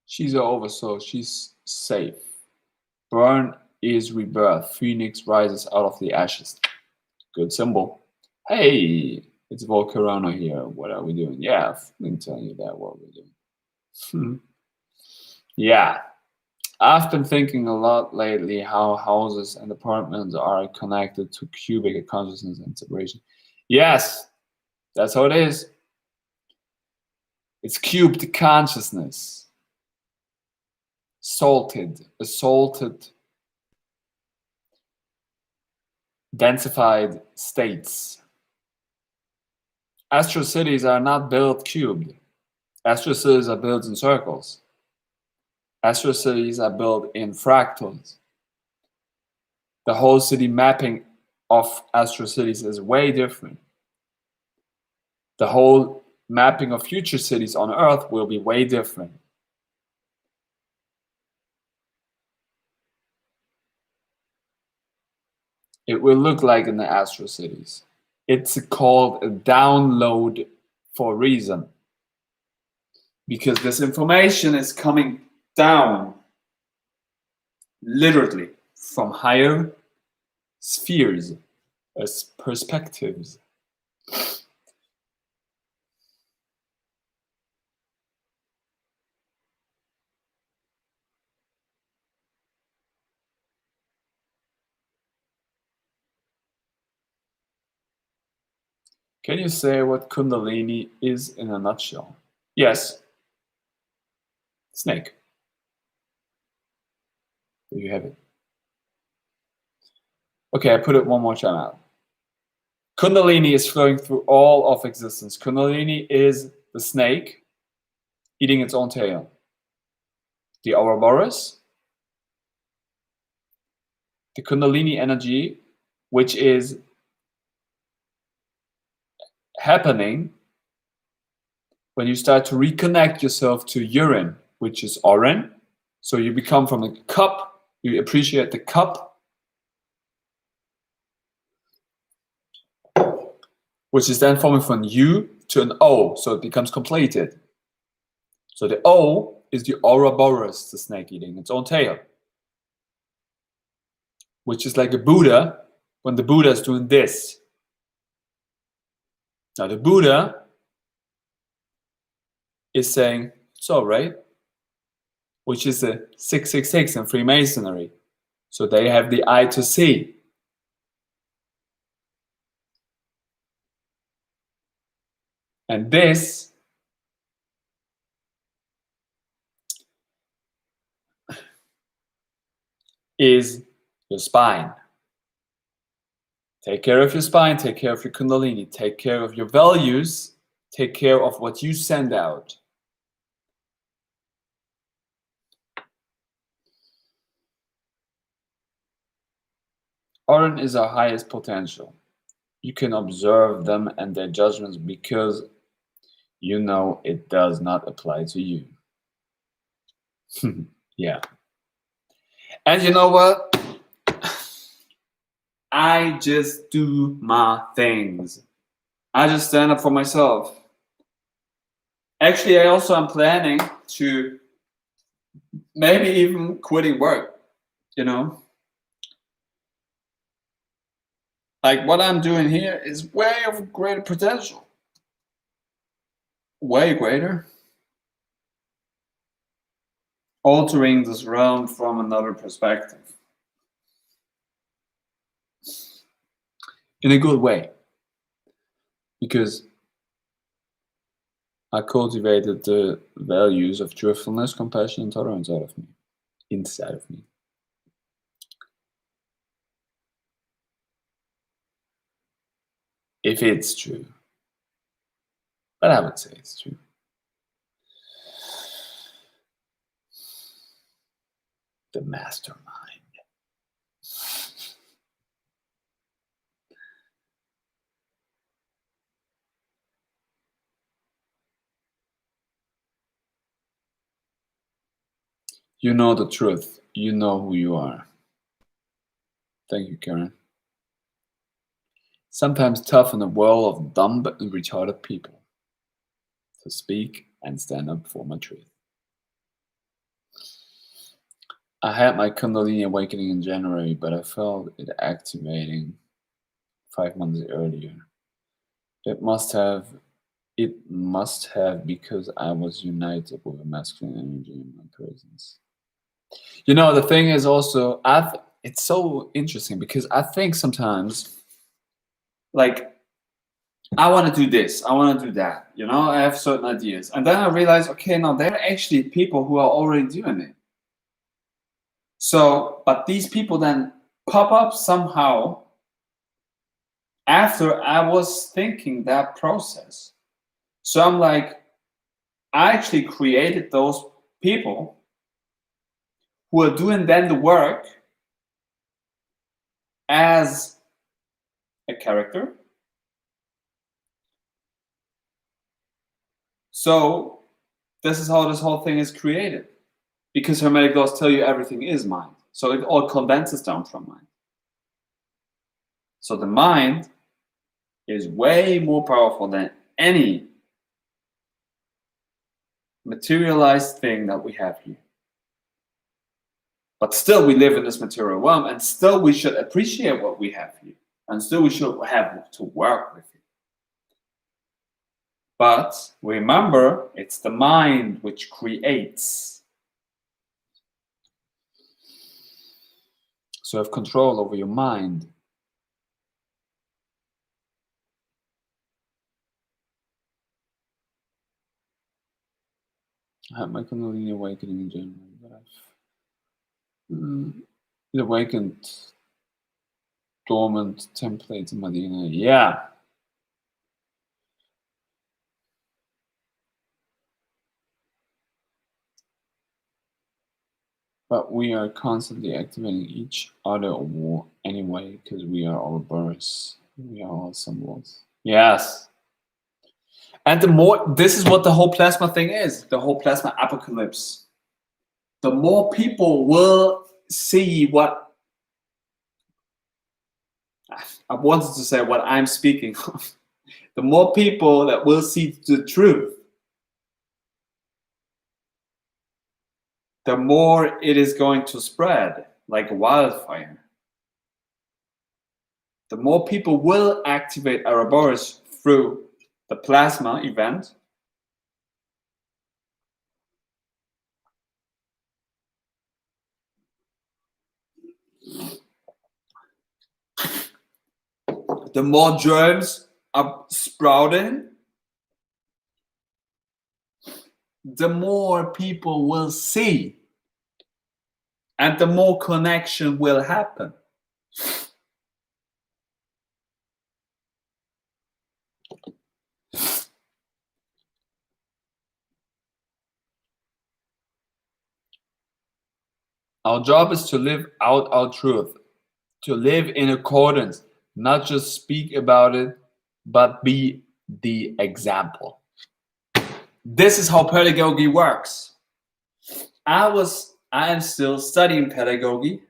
[SPEAKER 2] She's over, so she's safe. Burn is rebirth. Phoenix rises out of the ashes. Good symbol. Hey, it's Volcarona here. What are we doing? Yeah, I can tell you that what we're doing. Yeah. I've been thinking a lot lately how houses and apartments are connected to cubic consciousness and separation. Yes, that's how it is. It's cubed consciousness. Assaulted, densified states. Astral cities are not built cubed. Astral cities are built in circles. Astral cities are built in fractals. The whole city mapping of astral cities is way different. The whole mapping of future cities on Earth will be way different. It will look like in the astral cities. It's called a download for a reason.
[SPEAKER 1] Because this information is coming down, literally,
[SPEAKER 2] from higher spheres as perspectives. Can you say what Kundalini is in a nutshell? Yes. Snake. There you have it. Okay, I put it one more time out. Kundalini is flowing through all of existence. Kundalini is the snake eating its own tail. The Ouroboros, the Kundalini energy, which is happening when you start to reconnect yourself to urine, which is oran. So you become from a cup, you appreciate the cup, which is then forming from U to an O, so it becomes completed. So the O is the Ouroboros, the snake eating its own tail, which is like a Buddha when the Buddha is doing this. Now the Buddha is saying, it's all right, which is a 666 in Freemasonry. So they have the eye to see. And this is your spine. Take care of your spine, take care of your Kundalini, take care of your values, take care of what you send out. Oran is our highest potential. You can observe them and their judgments because you know it does not apply to you. Yeah.
[SPEAKER 1] and you know what? I just do my things. I just stand up for myself. Actually, I also am planning to maybe even quitting work. you know, like what I'm doing here is way of greater potential, way greater. Altering this realm from another perspective.
[SPEAKER 2] In a good way. Because I cultivated the values of truthfulness, compassion, and tolerance inside of me. If it's true. But I would say it's true. The mastermind. You know the truth. You know who you are. Thank you, Karen. Sometimes tough in a world of dumb and retarded people. To speak and stand up for my truth. I had my Kundalini awakening in January, but I felt it activating 5 months earlier. It must have because I was united with a masculine energy in my presence. You know, the thing is also, it's so interesting because I think sometimes,
[SPEAKER 1] like, I want to do this, I want to do that, you know, I have certain ideas. And then I realize, okay, now there are actually people who are already doing it. So, but these people then pop up somehow after I was thinking that process. So I'm like, I actually created those people who are doing then the work as a character. So this is how this whole thing is created. Because Hermetic laws tell you everything is mind. So it all condenses down from mind. So the mind is way more powerful than any materialized thing that we have here. But still we live in this material realm, and still we should appreciate what we have here. And still we should have to work with it. But remember, it's the mind which creates.
[SPEAKER 2] So have control over your mind. I had my Kundalini awakening in January, but it awakened dormant templates in my DNA. Yeah. But we are constantly activating each other anyway, because we are all births. We are all symbols.
[SPEAKER 1] Yes. And the more, this is what the whole plasma thing is, the whole plasma apocalypse. The more people will see what, I wanted to say what I'm speaking of, the more people that will see the truth, the more it is going to spread like wildfire. The more people will activate Ouroboros through the plasma event, the more germs are sprouting, the more people will see, and the more connection will happen.
[SPEAKER 2] Our job is to live out our truth, to live in accordance, not just speak about it, but be the example.
[SPEAKER 1] This is how pedagogy works. I am still studying pedagogy,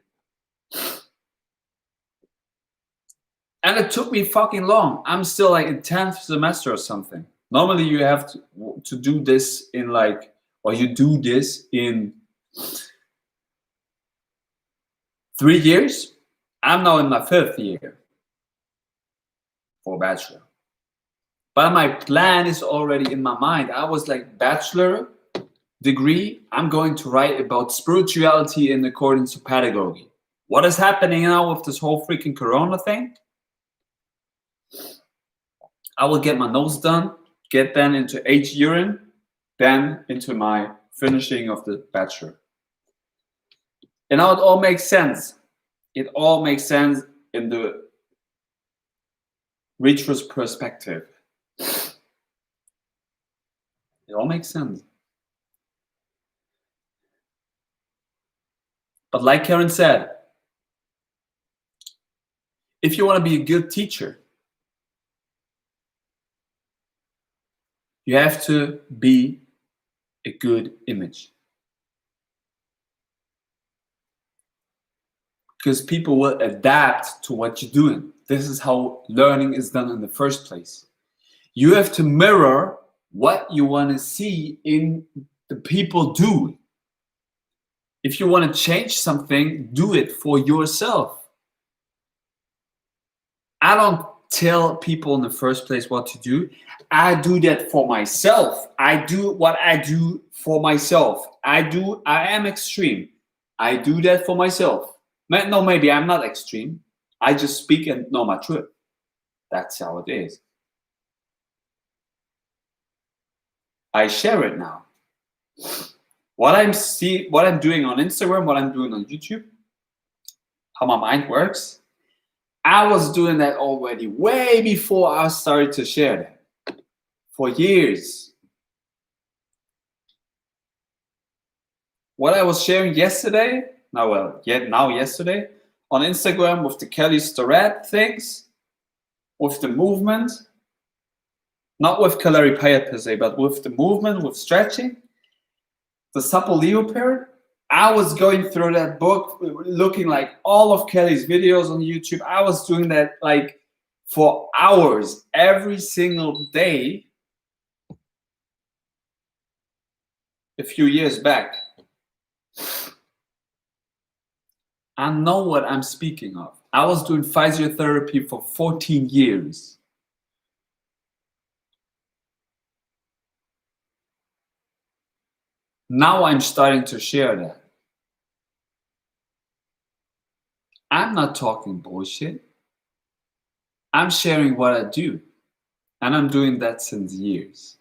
[SPEAKER 1] and it took me fucking long. I'm still like in 10th semester or something. Normally you have to do this in like, or you do this in 3 years. I'm now in my 5th year for bachelor. But my plan is already in my mind. I was like, bachelor degree, I'm going to write about spirituality in accordance to pedagogy. What is happening now with this whole freaking Corona thing? I will get my nose done, get then into H urine, then into my finishing of the bachelor. And now it all makes sense. It all makes sense in the retro's perspective. It all makes sense. But like Karen said, if you want to be a good teacher, you have to be a good image. Because people will adapt to what you're doing. This is how learning is done in the first place. You have to mirror what you want to see in the people do. If you want to change something, do it for yourself. I don't tell people in the first place what to do. I do that for myself. I do what I do for myself. I am extreme. I do that for myself. No, maybe I'm not extreme. I just speak and know my truth. That's how it is. I share it now. What I'm doing on Instagram, what I'm doing on YouTube, how my mind works, I was doing that already way before I started to share that. For years. What I was sharing yesterday, yesterday, on Instagram with the Kelly Starrett things, with the movement, not with Kalaripayattu per se, but with the movement, with stretching, the supple leopard. I was going through that book, looking like all of Kelly's videos on YouTube. I was doing that like for hours, every single day, a few years back. I know what I'm speaking of. I was doing physiotherapy for 14 years. Now I'm starting to share that. I'm not talking bullshit. I'm sharing what I do. And I'm doing that since years.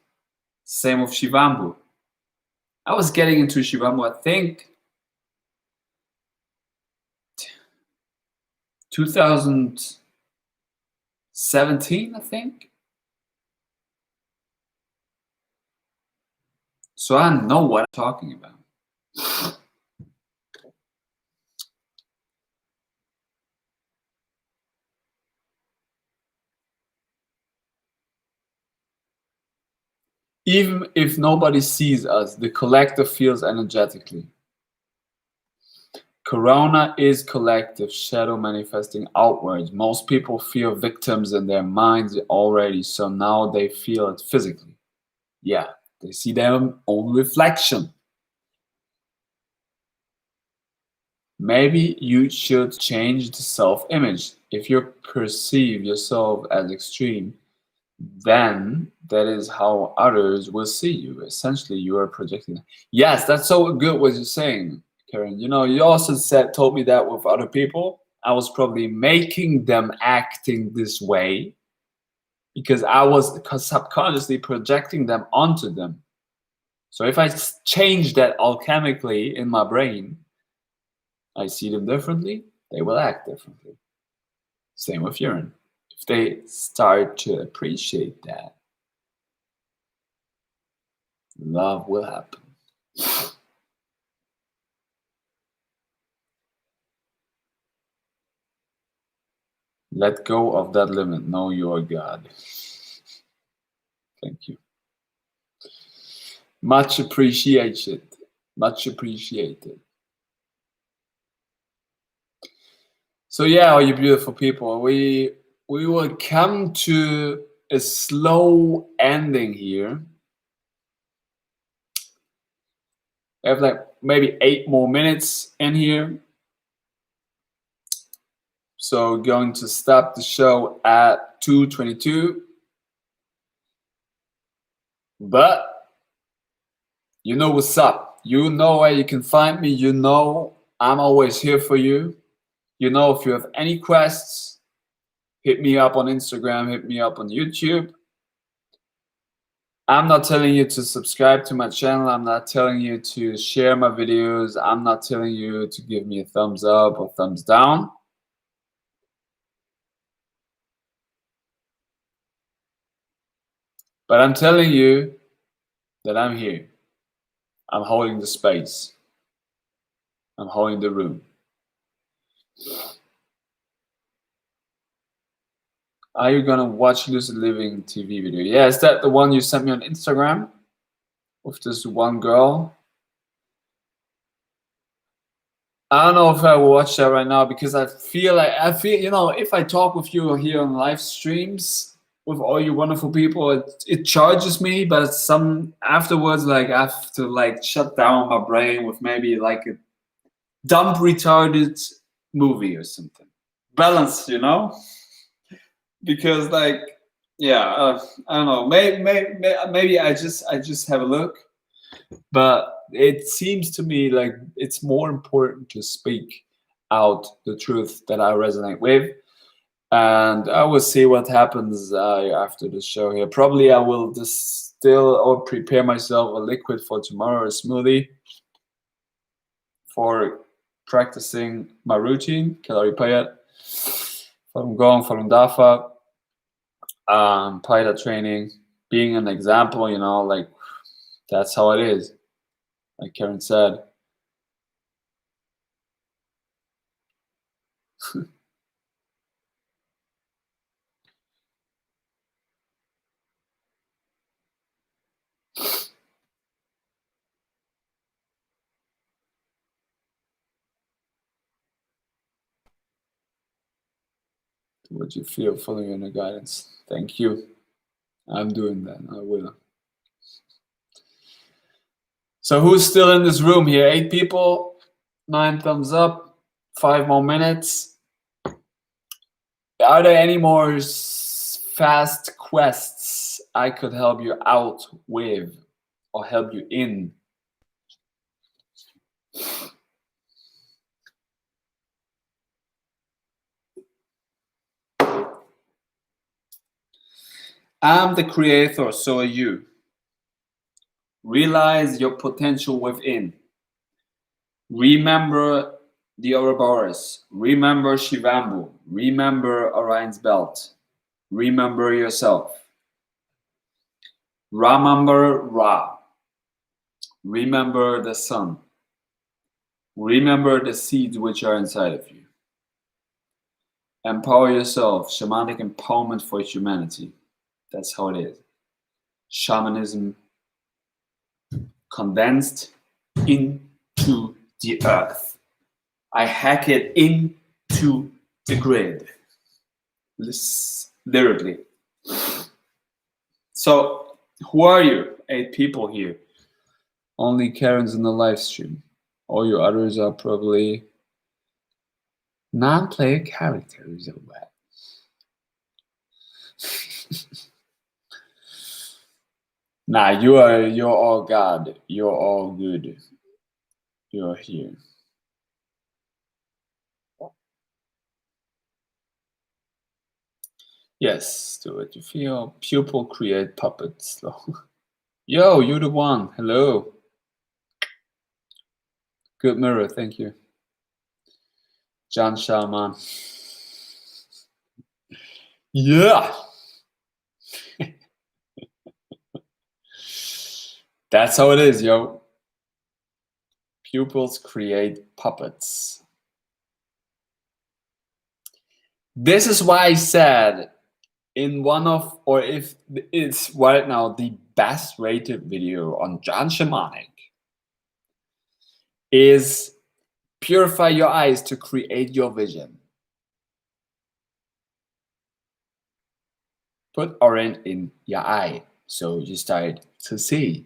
[SPEAKER 1] Same with shivambu. I was getting into shivambu, I think, 2017, I think. So I know what I'm talking about. Even if nobody sees us, the collective feels energetically. Corona is collective shadow manifesting outwards. Most people feel victims in their minds already, so now they feel it physically. Yeah, they see their own reflection. Maybe you should change the self-image. If you perceive yourself as extreme, then that is how others will see you. Essentially, you are projecting. Yes, that's so good what you're saying, Karen. You know, you also told me that with other people. I was probably making them acting this way because I was subconsciously projecting them onto them. So if I change that alchemically in my brain, I see them differently, they will act differently. Same with urine. If they start to appreciate that, love will happen. Let go of that limit. Know you are God. Thank you. Much appreciated. Much appreciated. So yeah, all you beautiful people, we will come to a slow ending here. I have like maybe 8 more minutes in here.
[SPEAKER 2] So going to stop the show at 2:22. But you know what's up. You know where you can find me. You know I'm always here for you. You know if you have any quests, hit me up on Instagram, hit me up on YouTube. I'm not telling you to subscribe to my channel. I'm not telling you to share my videos. I'm not telling you to give me a thumbs up or thumbs down. But I'm telling you that I'm here. I'm holding the space. I'm holding the room. Are you gonna watch Lucid Living TV video? Yeah, is that the one you sent me on Instagram? With this one girl? I don't know if I will watch that right now because I feel, you know, if I talk with you here on live streams with all you wonderful people, it charges me, but some afterwards, like I have to like shut down my brain with maybe like a dumb retarded movie or something. Balance, you know? Because like, yeah, I don't know. Maybe I just have a look, but it seems to me like it's more important to speak out the truth that I resonate with, and I will see what happens after the show here. Probably I will distill or prepare myself a liquid for tomorrow, a smoothie, for practicing my routine, Kalaripayattu, Falun Gong, Falun Dafa, Payat training, being an example, you know, like that's how it is. Like Karen said. What you feel following your guidance. Thank you. I'm doing that. I will. So who's still in this room here? 8 people, 9 thumbs up, 5 more minutes. Are there any more fast quests I could help you out with or help you in? I'm the creator, so are you. Realize your potential within. Remember the Ouroboros. Remember Shivambu. Remember Orion's belt. Remember yourself. Remember Ra. Remember the sun. Remember the seeds which are inside of you. Empower yourself. Shamanic empowerment for humanity. That's how it is. Shamanism condensed into the earth. I hack it into the grid. Literally. So, who are you? 8 people here. Only Karen's in the live stream. All you others are probably non-player characters or what? Nah, you're all God. You're all good. You're here. Yes, do what you feel. Pupil create puppets. Yo, you the one. Hello. Good mirror, thank you. John Shalman. Yeah. That's how it is, yo. Pupils create puppets. This is why I said in one of, or if it's right now the best rated video on John Shamanic is purify your eyes to create your vision. Put orange in your eye so you start to see.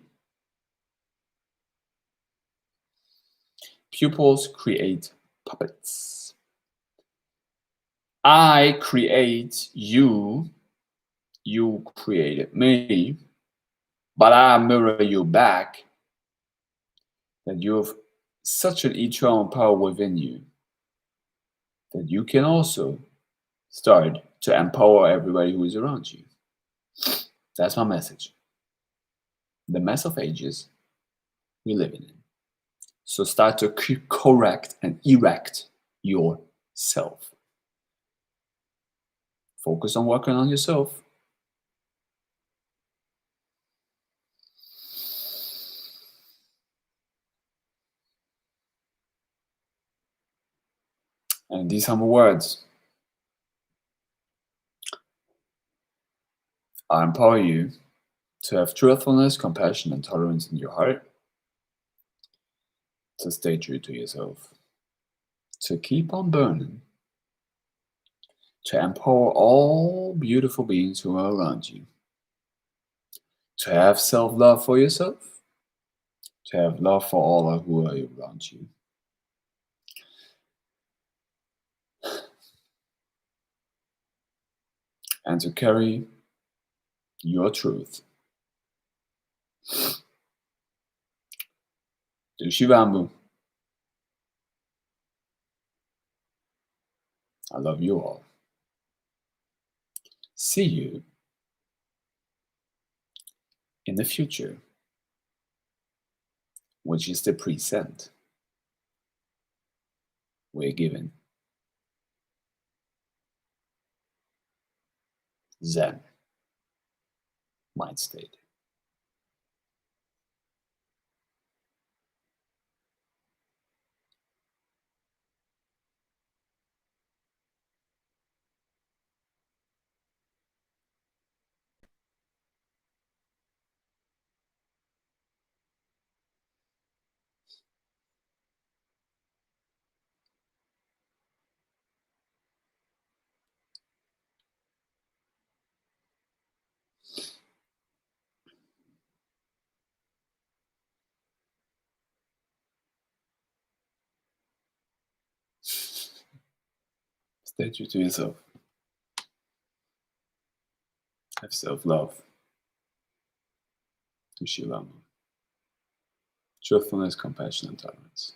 [SPEAKER 2] Pupils create puppets. I create you, you created me, but I mirror you back, that you have such an eternal power within you that you can also start to empower everybody who is around you. That's my message. The mess of ages we live in. So start to correct and erect yourself. Focus on working on yourself. And these humble words, I empower you to have truthfulness, compassion, and tolerance in your heart, to stay true to yourself, to keep on burning, to empower all beautiful beings who are around you, to have self-love for yourself, to have love for all who are around you, and to carry your truth. Do shivambu. I love you all. See you in the future, which is the present we're given. Zen mind state. Stay true to yourself. Have self-love. Do shivambu. Truthfulness, compassion, and tolerance.